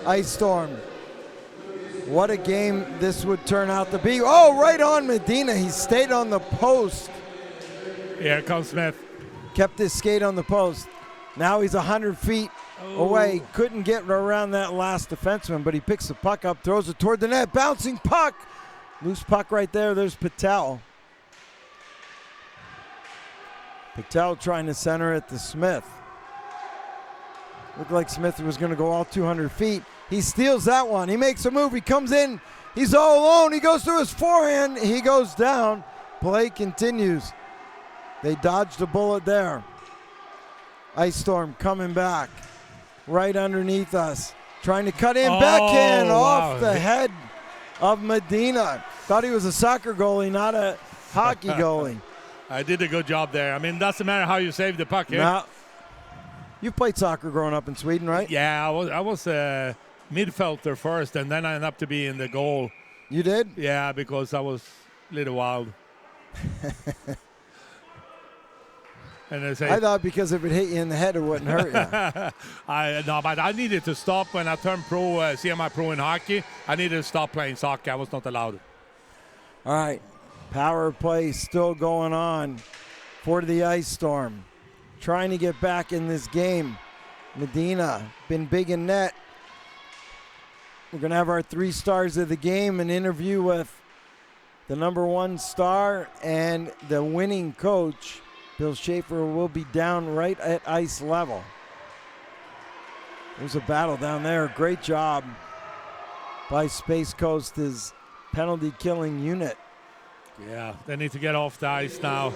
Ice Storm. What a game this would turn out to be. Oh, right on Medina. He stayed on the post. Here comes Smith. Kept his skate on the post. Now he's 100 feet away. Couldn't get around that last defenseman, but he picks the puck up, throws it toward the net. Bouncing puck. Loose puck right there. There's Patel. Patel trying to center it to Smith. Looked like Smith was going to go all 200 feet. He steals that one. He makes a move. He comes in. He's all alone. He goes to his forehand. He goes down. Play continues. They dodged a bullet there. Ice Storm coming back. Right underneath us. Trying to cut in. Backhand off the head of Medina. Thought he was a soccer goalie, not a hockey goalie. I did a good job there. I mean, doesn't matter how you save the puck here. No. You played soccer growing up in Sweden, right? Yeah, I was a midfielder first, and then I ended up to be in the goal. You did? Yeah, because I was a little wild. And I thought because if it hit you in the head, it wouldn't hurt you. No, but I needed to stop when I turned pro, semi-pro in hockey. I needed to stop playing soccer. I was not allowed. All right, power play still going on for the Ice Storm. Trying to get back in this game. Medina, been big in net. We're going to have our 3 stars of the game, an interview with the #1 star and the winning coach. Bill Schaefer will be down right at ice level. There's a battle down there. Great job by Space Coast's penalty killing unit. Yeah, they need to get off the ice now.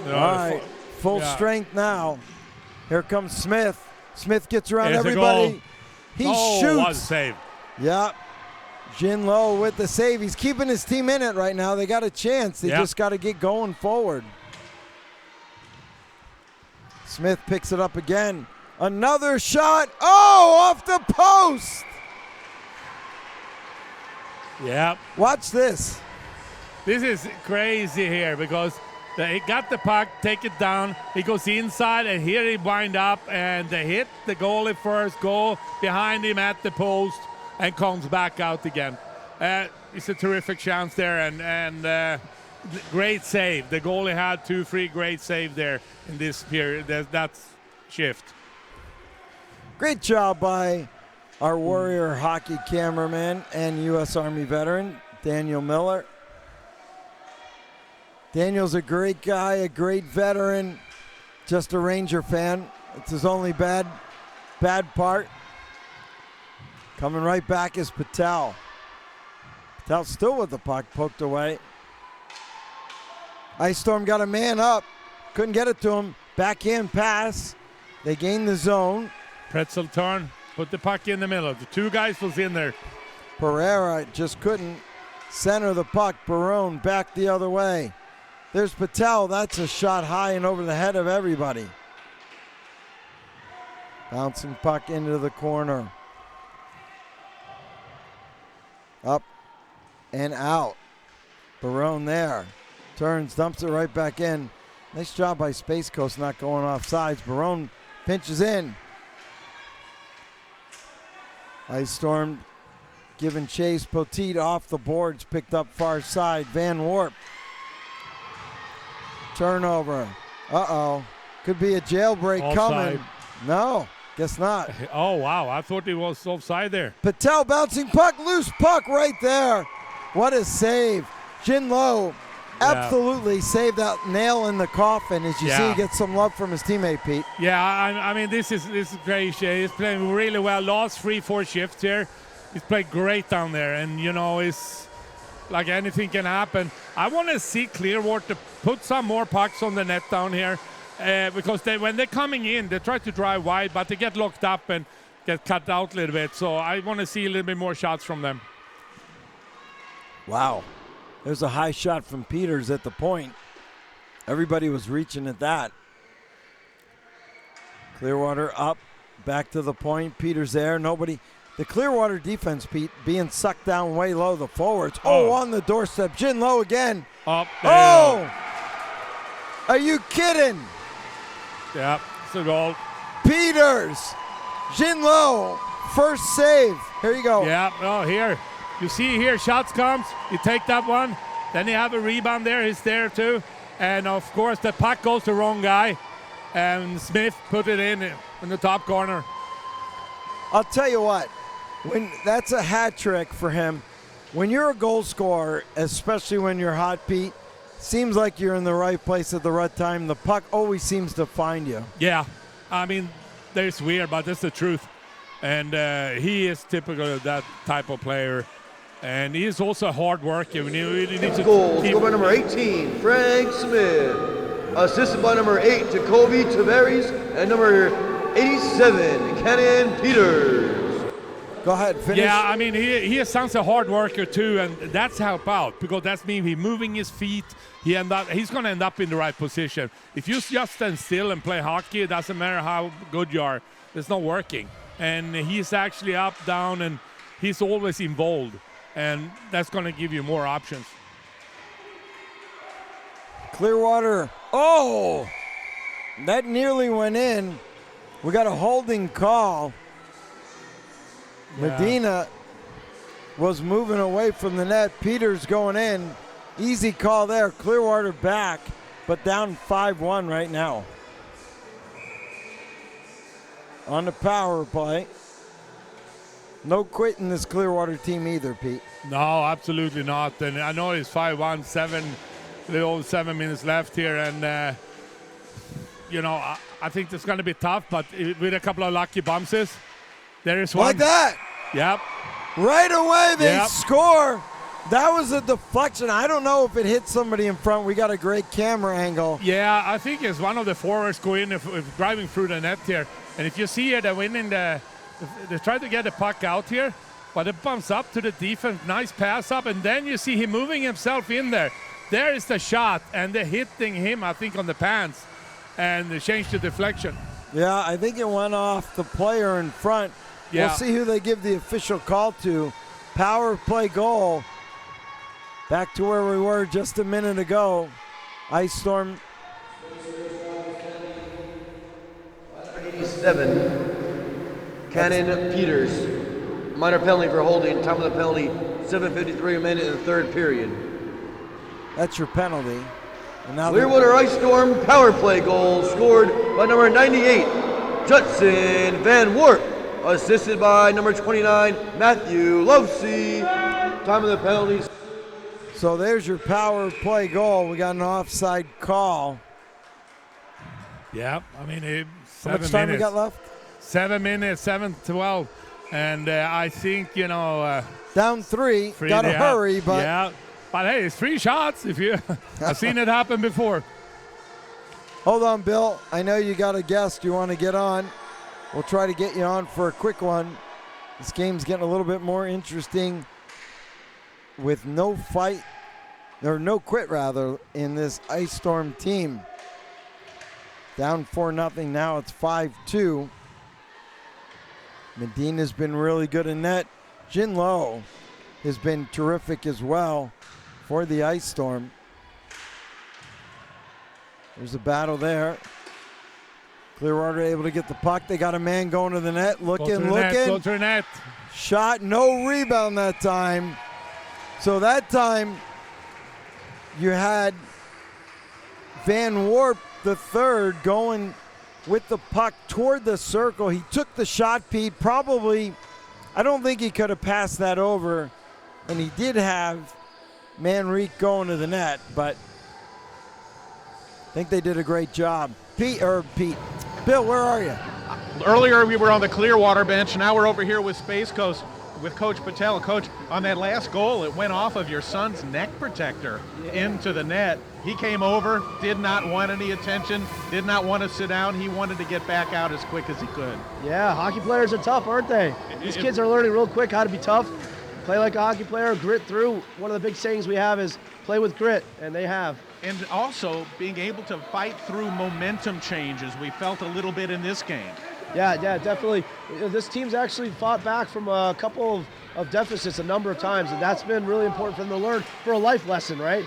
All right, full strength now. Here comes Smith. Smith gets around everybody. He shoots. What a save. Yeah. Jin Lowe with the save. He's keeping his team in it right now. They got a chance. They just got to get going forward. Smith picks it up again. Another shot. Oh, off the post. Yeah. Watch this. This is crazy here because they got the puck, take it down. He goes inside, and here he wind up, and they hit the goalie first, go behind him at the post, and comes back out again. It's a terrific chance there, and great save. The goalie had 2-3 great save there in this period. That's shift. Great job by our Warrior hockey cameraman and U.S. Army veteran, Daniel Miller. Daniel's a great guy, a great veteran, just a Ranger fan. It's his only bad part. Coming right back is Patel. Patel still with the puck, poked away. Ice Storm got a man up. Couldn't get it to him. Backhand pass. They gain the zone. Pretzel turn. Put the puck in the middle. The 2 guys was in there. Pereira just couldn't center the puck. Barone back the other way. There's Patel. That's a shot high and over the head of everybody. Bouncing puck into the corner. Up and out. Barone there. Turns, dumps it right back in. Nice job by Space Coast not going off sides. Barone pinches in. Ice Storm giving chase. Poteet off the boards, picked up far side. Van Warp. Turnover. Uh-oh. Could be a jailbreak coming. No, guess not. Oh, wow. I thought he was offside there. Patel bouncing puck, loose puck right there. What a save. Jin Lowe absolutely saved that nail in the coffin. As you see, he gets some love from his teammate, Pete. Yeah, I mean, this is great. He's playing really well. Last 3-4 shifts here. He's played great down there. And, you know, it's like anything can happen. I want to see Clearwater put some more pucks on the net down here. Because when they're coming in, they try to drive wide, but they get locked up and get cut out a little bit. So I want to see a little bit more shots from them. Wow. There's a high shot from Peters at the point. Everybody was reaching at that. Clearwater up, back to the point. Peters there. Nobody. The Clearwater defense, Pete, being sucked down way low. The forwards. Oh, on the doorstep. Jin Low again. Oh! Are you kidding? Yeah, it's a goal. Peters. Jin Low. First save. Here you go. Yeah, oh, here. You see here, shots comes. You take that one. Then you have a rebound there. He's there too. And, of course, the puck goes to the wrong guy. And Smith put it in the top corner. I'll tell you what. That's a hat trick for him. When you're a goal scorer, especially when you're hot, Pete, seems like you're in the right place at the right time. The puck always seems to find you. Yeah. I mean, that's weird, but that's the truth. And he is typical of that type of player. And he is also a hard worker. Goals, scored by number 18, Frank Smith. Assisted by number 8, Jacoby Tavares. And number 87, Cannon Peters. Go ahead, finish. Yeah, I mean, he sounds a hard worker too, and that's help out because that's mean he's moving his feet. He's going to end up in the right position. If you just stand still and play hockey, it doesn't matter how good you are. It's not working. And he's actually up, down, and he's always involved. And that's going to give you more options. Clearwater. Oh! That nearly went in. We got a holding call. Yeah. Medina was moving away from the net. Peters going in. Easy call there. Clearwater back, but down 5-1 right now. On the power play. No quitting this Clearwater team either, Pete. No, absolutely not. And I know it's 5-1, a little over 7 minutes left here. And, you know, I think it's going to be tough, but with a couple of lucky bounces, there is one. Like that. Yep. Right away they score. That was a deflection. I don't know if it hit somebody in front. We got a great camera angle. Yeah, I think it's one of the forwards going if driving through the net here. And if you see here, they're winning they try to get the puck out here, but it bumps up to the defense. Nice pass up, and then you see him moving himself in there. There is the shot, and they're hitting him, I think, on the pants, and they changed the deflection. Yeah, I think it went off the player in front. Yeah. We'll see who they give the official call to. Power play goal. Back to where we were just a minute ago. Ice Storm. 87, Cannon Peters. Minor penalty for holding. Time of the penalty, 7:53 remaining in the third period. That's your penalty. And now Clearwater Ice Storm power play goal scored by number 98, Judson Van Wert. Assisted by number 29, Matthew Lovesey. Time of the penalty. So there's your power play goal. We got an offside call. Yeah, I mean, 7 minutes. How much time we got left? 7 minutes, 7-12. And I think, you know. Down three. Got to hurry, but. Yeah, but hey, it's 3 shots. I've seen it happen before. Hold on, Bill. I know you got a guest you want to get on. We'll try to get you on for a quick one. This game's getting a little bit more interesting with no fight, or no quit rather, in this Ice Storm team. Down 4-0, now it's 5-2. Medina's been really good in net. Jin Low has been terrific as well for the Ice Storm. There's a battle there. Clearwater able to get the puck. They got a man going to the net. Looking. Go to the net. Shot, no rebound that time. So that time you had Van Warp the third going with the puck toward the circle. He took the shot, Pete. Probably, I don't think he could have passed that over. And he did have Manrique going to the net, but think they did a great job. Pete, Bill, where are you? Earlier we were on the Clearwater bench. Now we're over here with Space Coast with Coach Patel. Coach, on that last goal, it went off of your son's neck protector into the net. He came over, did not want any attention, did not want to sit down. He wanted to get back out as quick as he could. Yeah, hockey players are tough, aren't they? These kids are learning real quick how to be tough, play like a hockey player, grit through. One of the big sayings we have is play with grit, and they have. And also being able to fight through momentum changes. We felt a little bit in this game. Yeah, definitely. This team's actually fought back from a couple of deficits a number of times, and that's been really important for them to learn for a life lesson, right?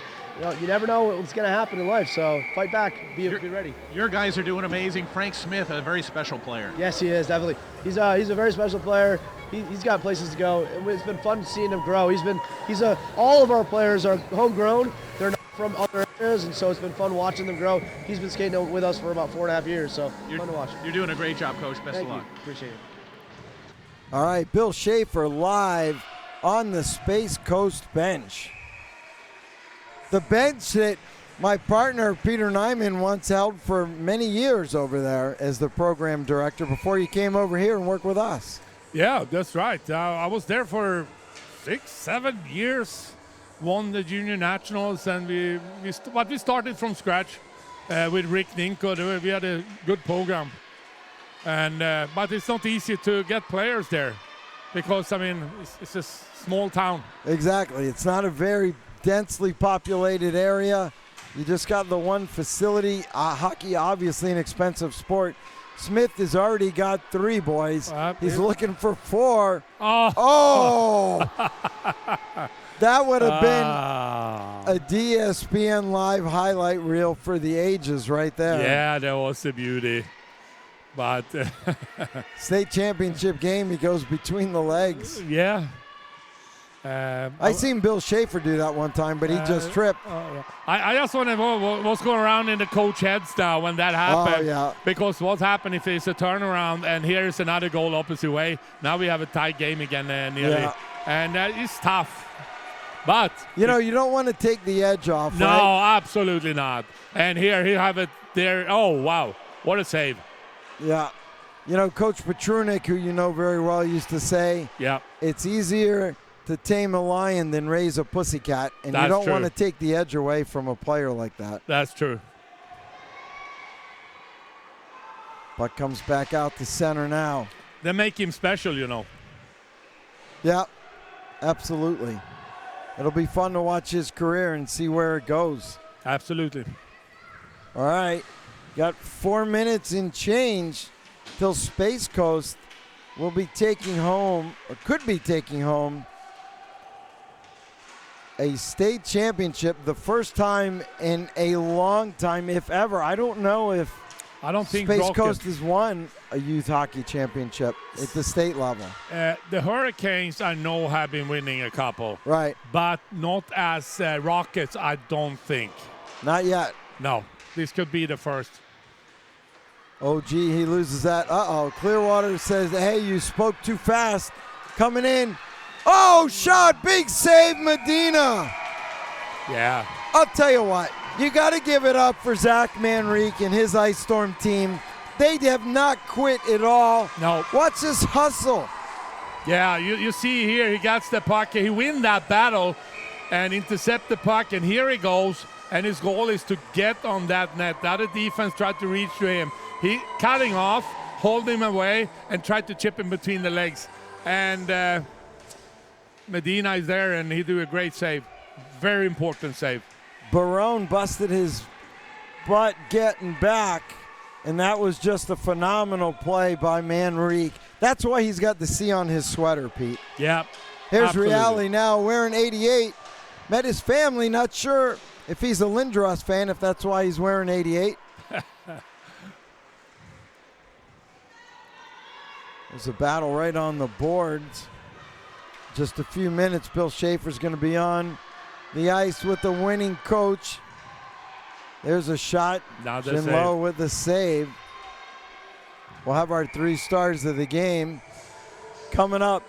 You never know what's going to happen in life, so fight back, be ready. Your guys are doing amazing. Frank Smith, a very special player. Yes, he is, definitely. He's a very special player. He's got places to go, and it's been fun seeing him grow. All of our players are homegrown. They're not from other areas, and so it's been fun watching them grow. He's been skating with us for about 4.5 years, so fun to watch. You're doing a great job, Coach. Best of luck. Appreciate it. All right, Bill Schaefer live on the Space Coast bench. The bench that my partner Peter Nyman once held for many years over there as the program director before you came over here and worked with us. Yeah, that's right. I was there for 6-7 years, won the junior nationals, and we started from scratch with Rick Ninko. We had a good program, and but it's not easy to get players there because it's a small town. Exactly, it's not a very densely populated area. You just got the one facility. Hockey, obviously an expensive sport. Smith has already got 3, boys. He's looking for 4. Oh! That would have been a DSPN live highlight reel for the ages right there. Yeah, that was a beauty. But state championship game, he goes between the legs. Yeah. I seen Bill Schaefer do that one time, but he just tripped. I just want to know what's going around in the coach heads now when that happened. Oh, yeah. Because what's happened if it's a turnaround and here's another goal opposite way. Now we have a tight game again nearly. Yeah. And it's tough. But you don't want to take the edge off. No, right? Absolutely not. And here he have it there. Oh, wow. What a save. Yeah. Coach Petrunik, who you know very well, used to say, it's easier to tame a lion than raise a pussycat, and you don't want to take the edge away from a player like that. That's true. Puck comes back out to center now. They make him special, Yeah, absolutely. It'll be fun to watch his career and see where it goes. Absolutely. All right, got 4 minutes and change till Space Coast will be taking home, or could be taking home, a state championship, the first time in a long time, if ever. I don't know if Space Coast has won a youth hockey championship at the state level. The Hurricanes, I know, have been winning a couple. Right. But not as Rockets, I don't think. Not yet. No. This could be the first. Oh, gee, he loses that. Uh-oh. Clearwater says, hey, you spoke too fast. Coming in. Oh, shot. Big save, Medina. Yeah. I'll tell you what. You got to give it up for Zach Manrique and his Ice Storm team. They have not quit at all. No. Watch this hustle. Yeah, you see here, he gets the puck. He win that battle and intercept the puck, and here he goes. And his goal is to get on that net. The other defense tried to reach to him. He cutting off, hold him away, and tried to chip him between the legs. And Medina is there, and he do a great save. Very important save. Barone busted his butt getting back, and that was just a phenomenal play by Manrique. That's why he's got the C on his sweater, Pete. Yeah. Here's absolutely. Reality now wearing 88. Met his family, not sure if he's a Lindros fan, if that's why he's wearing 88. There's a battle right on the boards. Just a few minutes, Bill Schaefer's going to be on the ice with the winning coach. There's a shot. Jin Lowe with the save. We'll have our 3 stars of the game coming up.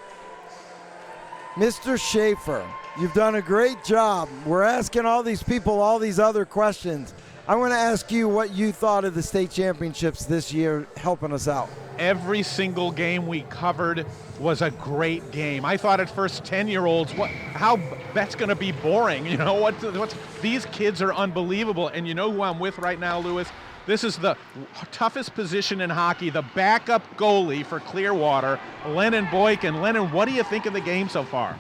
Mr. Schaefer, you've done a great job. We're asking all these people all these other questions. I want to ask you what you thought of the state championships this year helping us out. Every single game we covered was a great game. I thought at first 10-year-olds, how that's going to be boring. You know what's these kids are unbelievable. And you know who I'm with right now, Lewis? This is the toughest position in hockey, the backup goalie for Clearwater, Lennon Boykin. Lennon, what do you think of the game so far?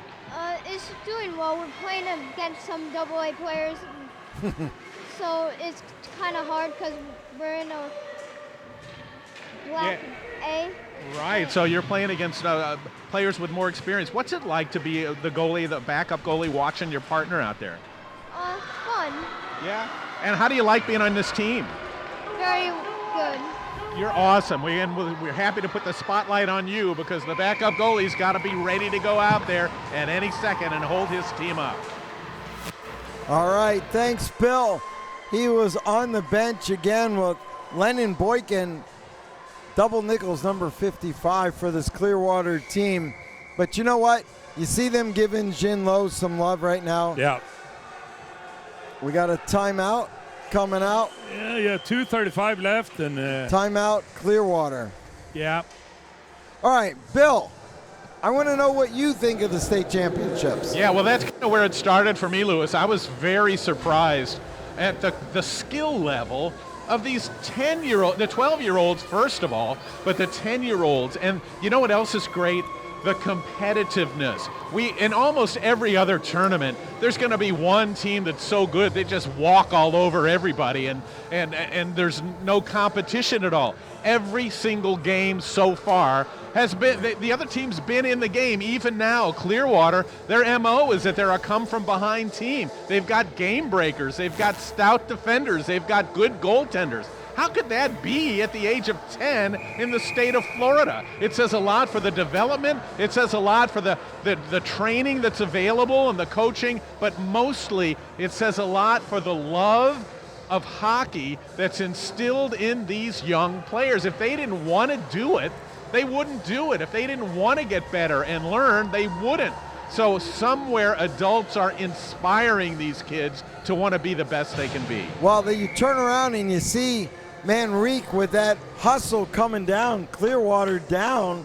It's doing well. We're playing against some AA players, so it's kind of hard because we're in a black A. Right, so you're playing against players with more experience. What's it like to be the goalie, the backup goalie, watching your partner out there? Fun. Yeah. And how do you like being on this team? Very good. You're awesome. We're happy to put the spotlight on you because the backup goalie's got to be ready to go out there at any second and hold his team up. All right, thanks, Bill. He was on the bench again with Lennon Boykin, double nickels number 55 for this Clearwater team. But you know what? You see them giving Jin Lowe some love right now. Yeah. We got a timeout coming out. Yeah, 2:35 left. And timeout, Clearwater. Yeah. All right, Bill, I want to know what you think of the state championships. Yeah, well, that's kind of where it started for me, Lewis. I was very surprised at the skill level of these 10-year-olds, the 12-year-olds first of all, but the 10-year-olds. And you know what else is great? The competitiveness. In almost every other tournament, there's going to be one team that's so good they just walk all over everybody, and there's no competition at all. Every single game so far has been, the other team's been in the game. Even now, Clearwater, their MO is that they're a come-from-behind team. They've got game breakers. They've got stout defenders. They've got good goaltenders. How could that be at the age of 10 in the state of Florida? It says a lot for the development. It says a lot for the training that's available and the coaching, but mostly it says a lot for the love of hockey that's instilled in these young players. If they didn't want to do it, they wouldn't do it. If they didn't want to get better and learn, they wouldn't. So somewhere adults are inspiring these kids to want to be the best they can be. Well, you turn around and you see Manrique with that hustle coming down, Clearwater down,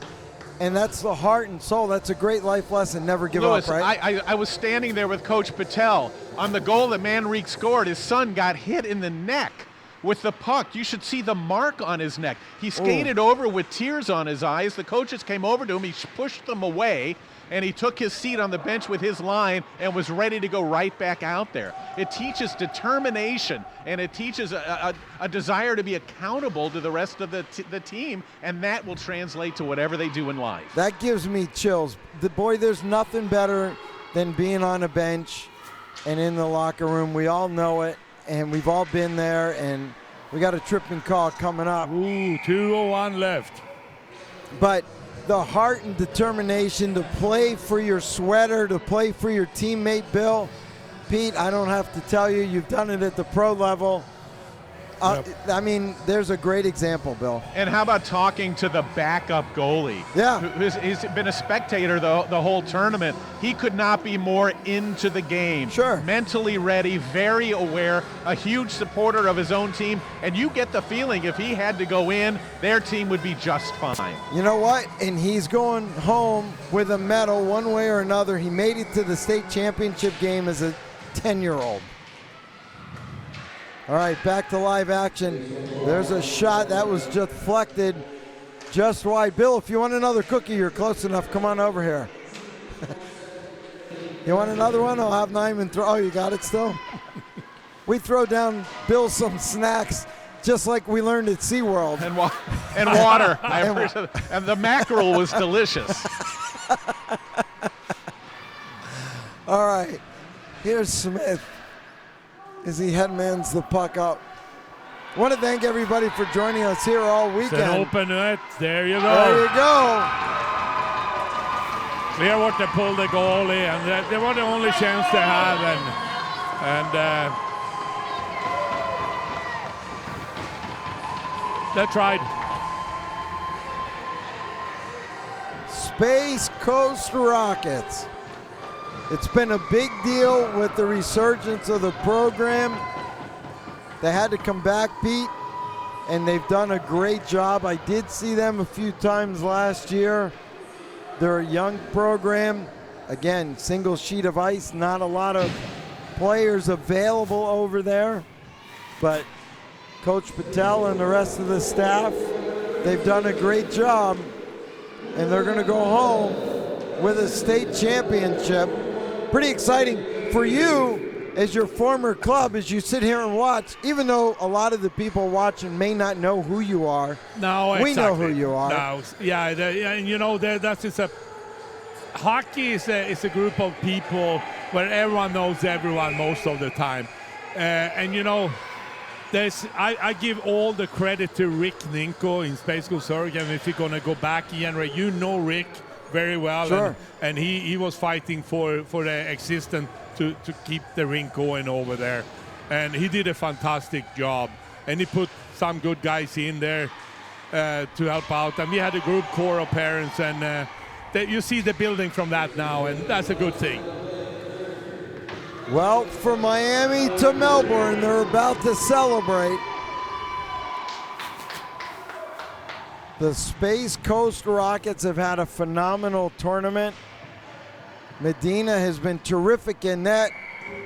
and that's the heart and soul. That's a great life lesson. Never give Lewis, up, right? I was standing there with Coach Patel on the goal that Manrique scored. His son got hit in the neck with the puck. You should see the mark on his neck. He skated over with tears on his eyes. The coaches came over to him. He pushed them away, and he took his seat on the bench with his line and was ready to go right back out there. It teaches determination, and it teaches a desire to be accountable to the rest of the team, and that will translate to whatever they do in life. That gives me chills. Boy, there's nothing better than being on a bench and in the locker room. We all know it, and we've all been there, and we got a tripping call coming up. Ooh, 2:01 left. But the heart and determination to play for your sweater, to play for your teammate, Bill. Pete, I don't have to tell you, you've done it at the pro level. I mean, there's a great example, Bill. And how about talking to the backup goalie? Yeah. He's been a spectator the whole tournament. He could not be more into the game. Sure. Mentally ready, very aware, a huge supporter of his own team. And you get the feeling if he had to go in, their team would be just fine. You know what? And he's going home with a medal one way or another. He made it to the state championship game as a 10-year-old. All right, back to live action. There's a shot that was deflected just wide. Bill, if you want another cookie, you're close enough. Come on over here. You want another one? I'll have Nyman throw. Oh, you got it still? We throw down Bill some snacks just like we learned at SeaWorld. And water. And the mackerel was delicious. All right, here's Smith as he headmans the puck up. I want to thank everybody for joining us here all weekend. It's an open net. There you go. There you go. Clearwater pulled the goalie, and they were the only chance they have. And they tried. Space Coast Rockets. It's been a big deal with the resurgence of the program. They had to come back, Pete, and they've done a great job. I did see them a few times last year. They're a young program. Again, single sheet of ice, not a lot of players available over there. But Coach Patel and the rest of the staff, they've done a great job. And they're going to go home with a state championship. Pretty exciting for you as your former club, as you sit here and watch, even though a lot of the people watching may not know who you are. No, we exactly. know who you are. No, yeah, and you know that's just a hockey is a group of people where everyone knows everyone most of the time, and you know. I give all the credit to Rick Ninko in Space School Surgeon. If you're going to go back again, you know Rick very well. Sure. And he was fighting for the existence to keep the rink going over there. And he did a fantastic job. And he put some good guys in there to help out. And we had a group core of parents. And you see the building from that now, and that's a good thing. Well, from Miami to Melbourne, they're about to celebrate. The Space Coast Rockets have had a phenomenal tournament. Medina has been terrific in net,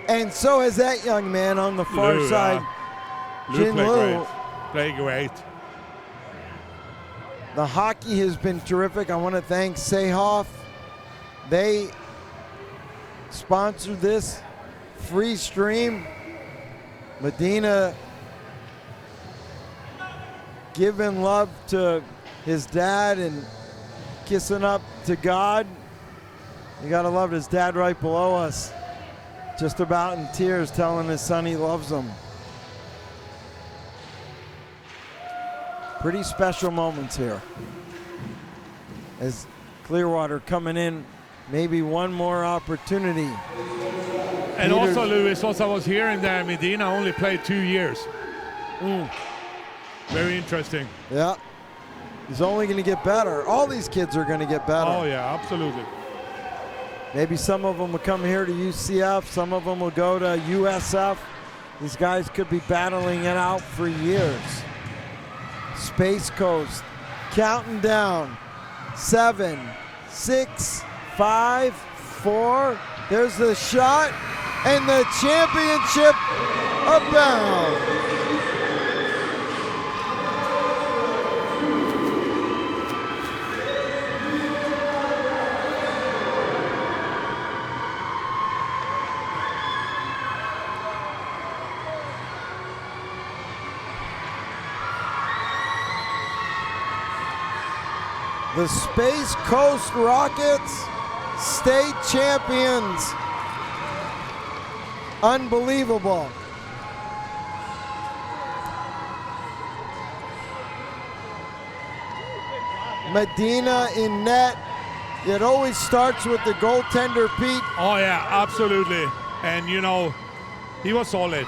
and so has that young man on the far side, Jin Liu. Play great. The hockey has been terrific. I want to thank SAHOF. They sponsored this. Free stream. Medina giving love to his dad and kissing up to God. You gotta love his dad right below us, just about in tears, telling his son he loves him. Pretty special moments here as Clearwater coming in, maybe one more opportunity. And also, Lewis, once I was here in there, Medina only played 2 years. Very interesting. Yeah. He's only going to get better. All these kids are going to get better. Oh, yeah, absolutely. Maybe some of them will come here to UCF. Some of them will go to USF. These guys could be battling it out for years. Space Coast counting down. 7, 6, 5, 4. There's the shot. And the championship abound. The Space Coast Rockets, state champions. Unbelievable. Medina in net. It always starts with the goaltender, Pete. Oh, yeah, absolutely. And, you know, he was solid.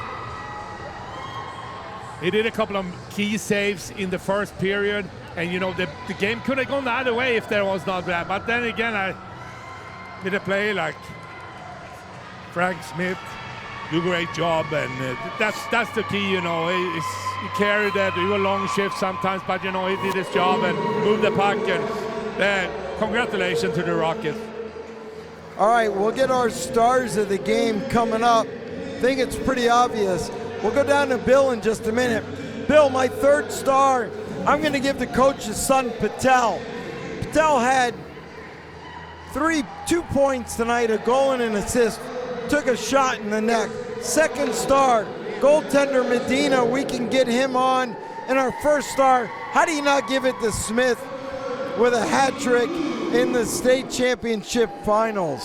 He did a couple of key saves in the first period. And, you know, the game could have gone the other way if there was not that. But then again, I did a play like Frank Smith. Do a great job, and that's the key, you know. He carried that, do a long shift sometimes, but, you know, he did his job and moved the puck, and congratulations to the Rockets. All right, we'll get our stars of the game coming up. I think it's pretty obvious. We'll go down to Bill in just a minute. Bill, my third star, I'm going to give the coach's son, Patel. Patel had 2 points tonight, a goal and an assist. Took a shot in the neck. Second star, goaltender Medina. We can get him on. And our first star, how do you not give it to Smith with a hat trick in the state championship finals?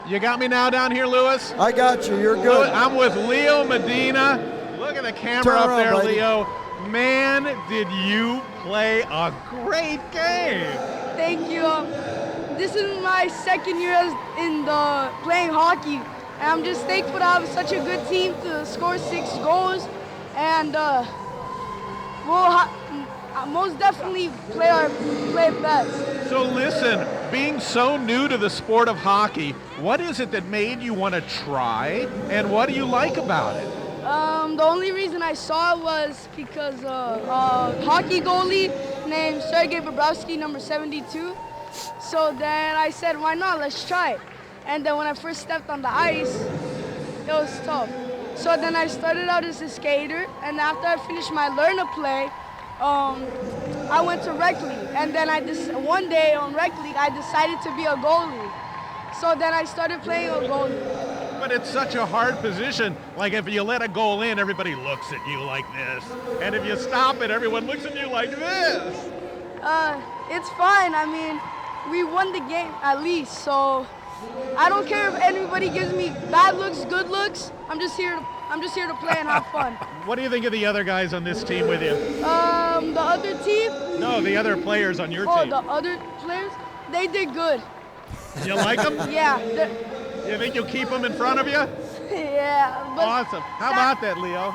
You got me now down here, Lewis? I got you. You're good. I'm with Leo Medina. Look at the camera Turn up there, buddy. Leo. Man, did you play a great game. Thank you. This is my second year in the playing hockey, and I'm just thankful to have such a good team to score 6 goals, and we'll most definitely play best. So listen, being so new to the sport of hockey, what is it that made you want to try, and what do you like about it? The only reason I saw it was because a hockey goalie named Sergei Bobrovsky, number 72. So then I said, why not? Let's try it. And then when I first stepped on the ice, it was tough. So then I started out as a skater, and after I finished my learn to play, I went to rec league. And then one day on rec league, I decided to be a goalie. So then I started playing a goalie. But it's such a hard position. Like if you let a goal in, everybody looks at you like this. And if you stop it, everyone looks at you like this. It's fine. I mean, we won the game at least, so I don't care if anybody gives me bad looks, good looks. I'm just here to play and have fun. What do you think of the other guys on this team with you? The other team? No, the other players on your team. Oh, the other players? They did good. You like them? Yeah. You think you'll keep them in front of you? Yeah. But awesome. How about that, Leo?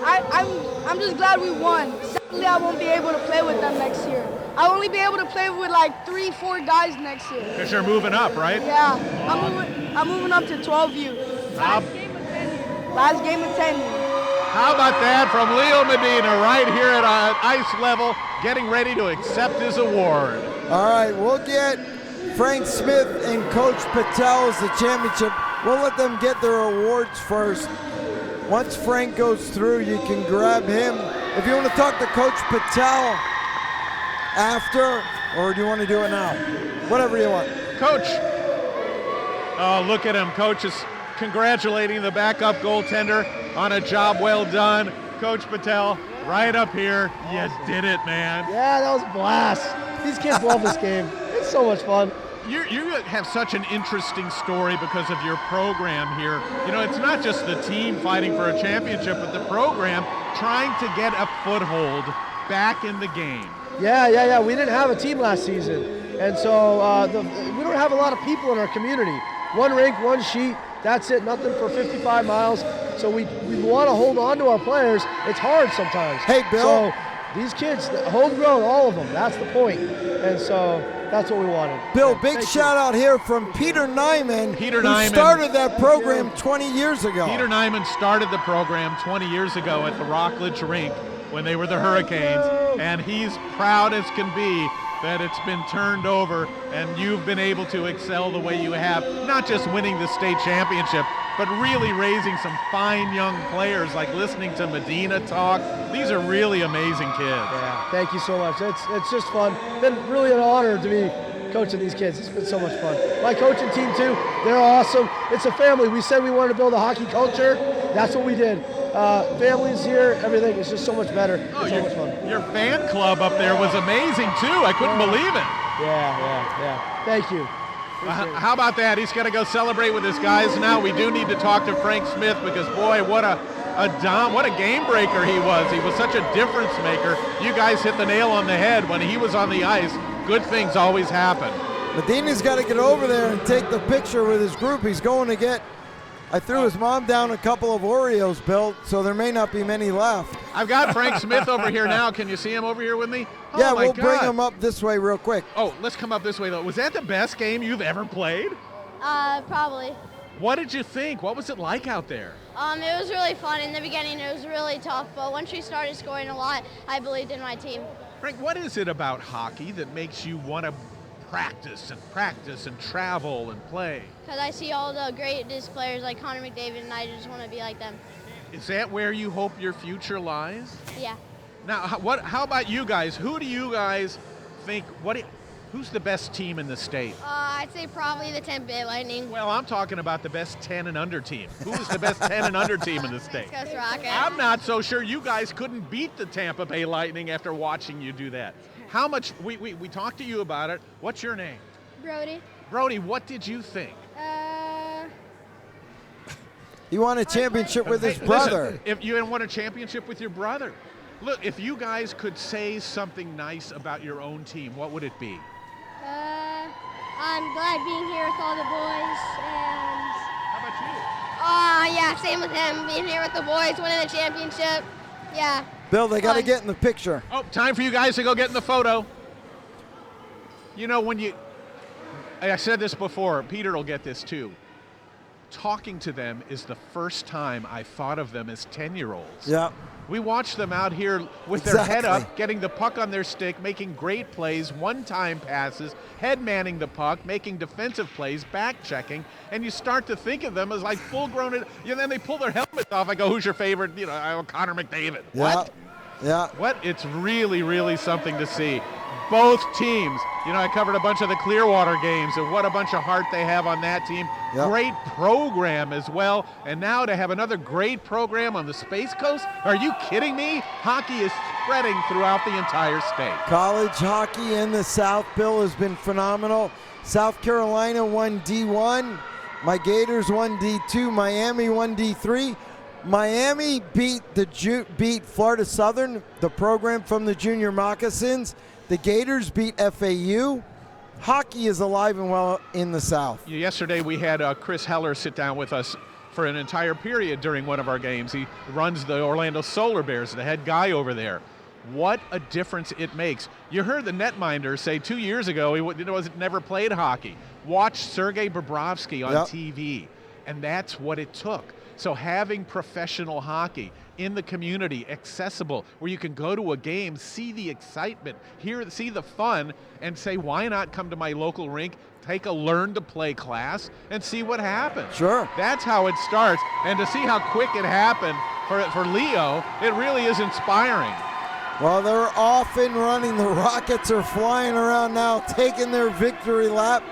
I'm just glad we won. Sadly, I won't be able to play with them next year. I'll only be able to play with like 3-4 guys next year. Because you're moving up, right? Yeah. I'm moving up to 12U. Last game of 10U. How about that from Leo Medina right here at ice level, getting ready to accept his award. All right, we'll get Frank Smith and Coach Patel as the championship. We'll let them get their awards first. Once Frank goes through, you can grab him. If you want to talk to Coach Patel after, or do you want to do it now? Whatever you want. Coach. Oh, look at him. Coach is congratulating the backup goaltender on a job well done. Coach Patel, right up here. You did it, man. Yeah, that was a blast. These kids love this game. It's so much fun. You have such an interesting story because of your program here. You know, it's not just the team fighting for a championship, but the program trying to get a foothold back in the game. Yeah. We didn't have a team last season. And so we don't have a lot of people in our community. One rink, one sheet, that's it, nothing for 55 miles. So we want to hold on to our players. It's hard sometimes. Hey, Bill. So these kids, homegrown, all of them, that's the point. And so that's what we wanted. Bill, big shout out here from Peter Nyman, who started that program 20 years ago. Peter Nyman started the program 20 years ago at the Rockledge rink when they were the Hurricanes, and he's proud as can be that it's been turned over and you've been able to excel the way you have, not just winning the state championship, but really raising some fine young players, like listening to Medina talk. These are really amazing kids. Yeah, thank you so much. It's just fun. It's been really an honor to be coaching these kids. It's been so much fun. My coaching team too, they're awesome. It's a family. We said we wanted to build a hockey culture. That's what we did. Families here, everything is just so much better. It's so much fun. Your fan club up there was amazing too. I couldn't believe it. Yeah. Thank you. How about that? He's going to go celebrate with his guys now. We do need to talk to Frank Smith because, boy, what a game breaker he was. He was such a difference maker. You guys hit the nail on the head. When he was on the ice, good things always happen. Medina's got to get over there and take the picture with his group. He's going to get, I threw his mom down a couple of Oreos, Bill, so there may not be many left. I've got Frank Smith over here now. Can you see him over here with me? Yeah, we'll bring him up this way real quick. Oh, let's come up this way, though. Was that the best game you've ever played? Probably. What did you think? What was it like out there? It was really fun. In the beginning, it was really tough, but once we started scoring a lot, I believed in my team. Frank, what is it about hockey that makes you want to practice and travel and play? Because I see all the greatest players like Connor McDavid, and I just want to be like them. Is that where you hope your future lies? Yeah. Now, how about you guys? Who do you guys think, who's the best team in the state? I'd say probably the Tampa Bay Lightning. Well, I'm talking about the best 10 and under team. Who is the best 10 and under team in the state? Coast Rocket. I'm not so sure you guys couldn't beat the Tampa Bay Lightning after watching you do that. How much, we talked to you about it. What's your name? Brody. Brody, what did you think? He won a championship with his brother. Listen, if you won a championship with your brother. Look, if you guys could say something nice about your own team, what would it be? I'm glad being here with all the boys, and... How about you? Yeah, same with him. Being here with the boys, winning a championship. Yeah. Bill, they got to get in the picture. Oh, time for you guys to go get in the photo. You know, when you I said this before, Peter will get this too. Talking to them is the first time I thought of them as 10-year-olds. Yeah. We watch them out here with their head up, getting the puck on their stick, making great plays, one-time passes, head manning the puck, making defensive plays, back checking, and you start to think of them as like full-grown, and then they pull their helmets off. I go, who's your favorite? Connor McDavid. Yeah. What? Yeah. What? It's really, really something to see. Both teams, I covered a bunch of the Clearwater games, and what a bunch of heart they have on that team. Yep. Great program as well. And now to have another great program on the Space Coast? Are you kidding me? Hockey is spreading throughout the entire state. College hockey in the South, Bill, has been phenomenal. South Carolina won D1. My Gators won D2. Miami won D3. Miami beat Florida Southern, the program from the Junior Moccasins. The Gators beat FAU. Hockey is alive and well in the South. Yesterday we had Chris Heller sit down with us for an entire period during one of our games. He runs the Orlando Solar Bears, the head guy over there. What a difference it makes. You heard the netminder say 2 years ago he never played hockey. Watched Sergei Bobrovsky on TV, and that's what it took. So having professional hockey in the community, accessible, where you can go to a game, see the excitement, see the fun, and say, why not come to my local rink, take a learn-to-play class, and see what happens. Sure. That's how it starts. And to see how quick it happened for Leo, it really is inspiring. Well, they're off and running. The Rockets are flying around now, taking their victory lap.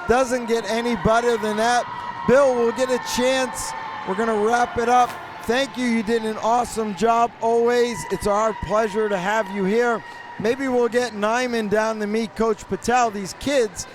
Doesn't get any better than that. Bill, we'll get a chance. We're going to wrap it up. Thank you. You did an awesome job always. It's our pleasure to have you here. Maybe we'll get Nyman down to meet Coach Patel. These kids,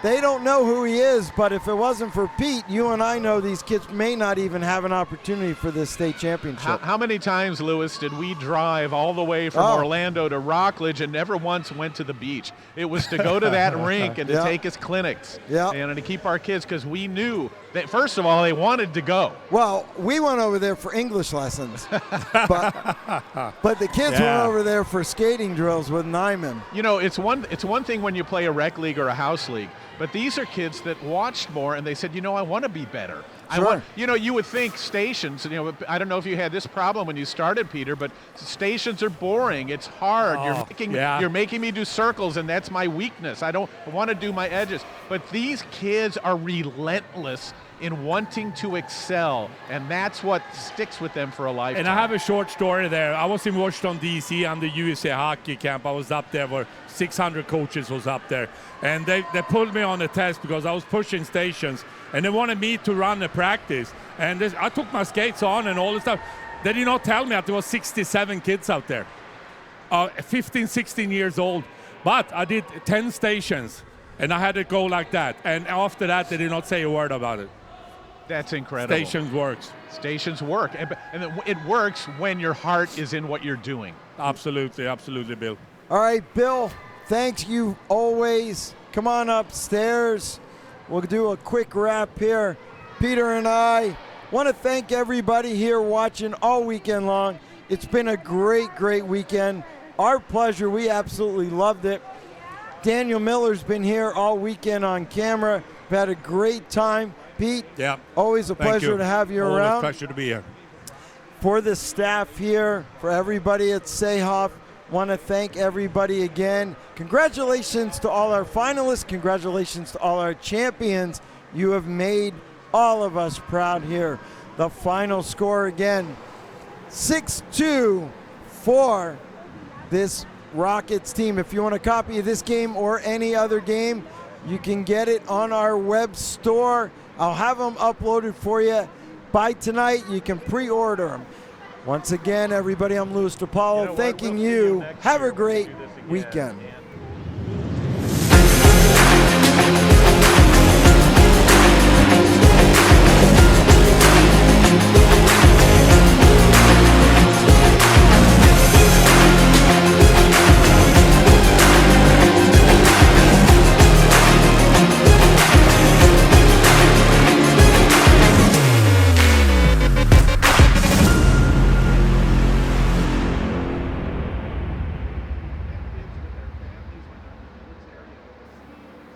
they don't know who he is, but if it wasn't for Pete, you and I know these kids may not even have an opportunity for this state championship. How many times, Lewis, did we drive all the way from Orlando to Rockledge and never once went to the beach? It was to go to that rink and to take his clinics and to keep our kids, because we knew that, first of all, they wanted to go. Well, we went over there for English lessons, but the kids went over there for skating drills with Nyman. It's one thing when you play a rec league or a house league, but these are kids that watched more and they said, I want to be better. Sure. You would think stations, I don't know if you had this problem when you started, Peter, but stations are boring. It's hard. You're making me do circles, and that's my weakness. I want to do my edges. But these kids are relentless in wanting to excel, and that's what sticks with them for a lifetime. And I have a short story there. I was in Washington, D.C. on the USA Hockey Camp. I was up there where 600 coaches was up there. And they pulled me on a test because I was pushing stations, and they wanted me to run a practice. And I took my skates on and all this stuff. They did not tell me that there was 67 kids out there, 15, 16 years old. But I did 10 stations, and I had to go like that. And after that, they did not say a word about it. That's incredible. Stations works. Stations work. And it works when your heart is in what you're doing. Absolutely, absolutely, Bill. All right, Bill, thanks you always. Come on upstairs. We'll do a quick wrap here. Peter and I want to thank everybody here watching all weekend long. It's been a great, great weekend. Our pleasure. We absolutely loved it. Daniel Miller's been here all weekend on camera. We've had a great time. Pete, always a pleasure to have you around. Always a pleasure to be here. For the staff here, for everybody at SAHOF, want to thank everybody again. Congratulations to all our finalists. Congratulations to all our champions. You have made all of us proud here. The final score again, 6-2 for this Rockets team. If you want a copy of this game or any other game, you can get it on our web store. I'll have them uploaded for you by tonight. You can pre-order them. Once again, everybody, I'm Louis DiPaolo, thanking you. Have a great weekend.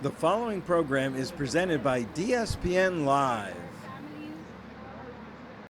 The following program is presented by DSPN Live.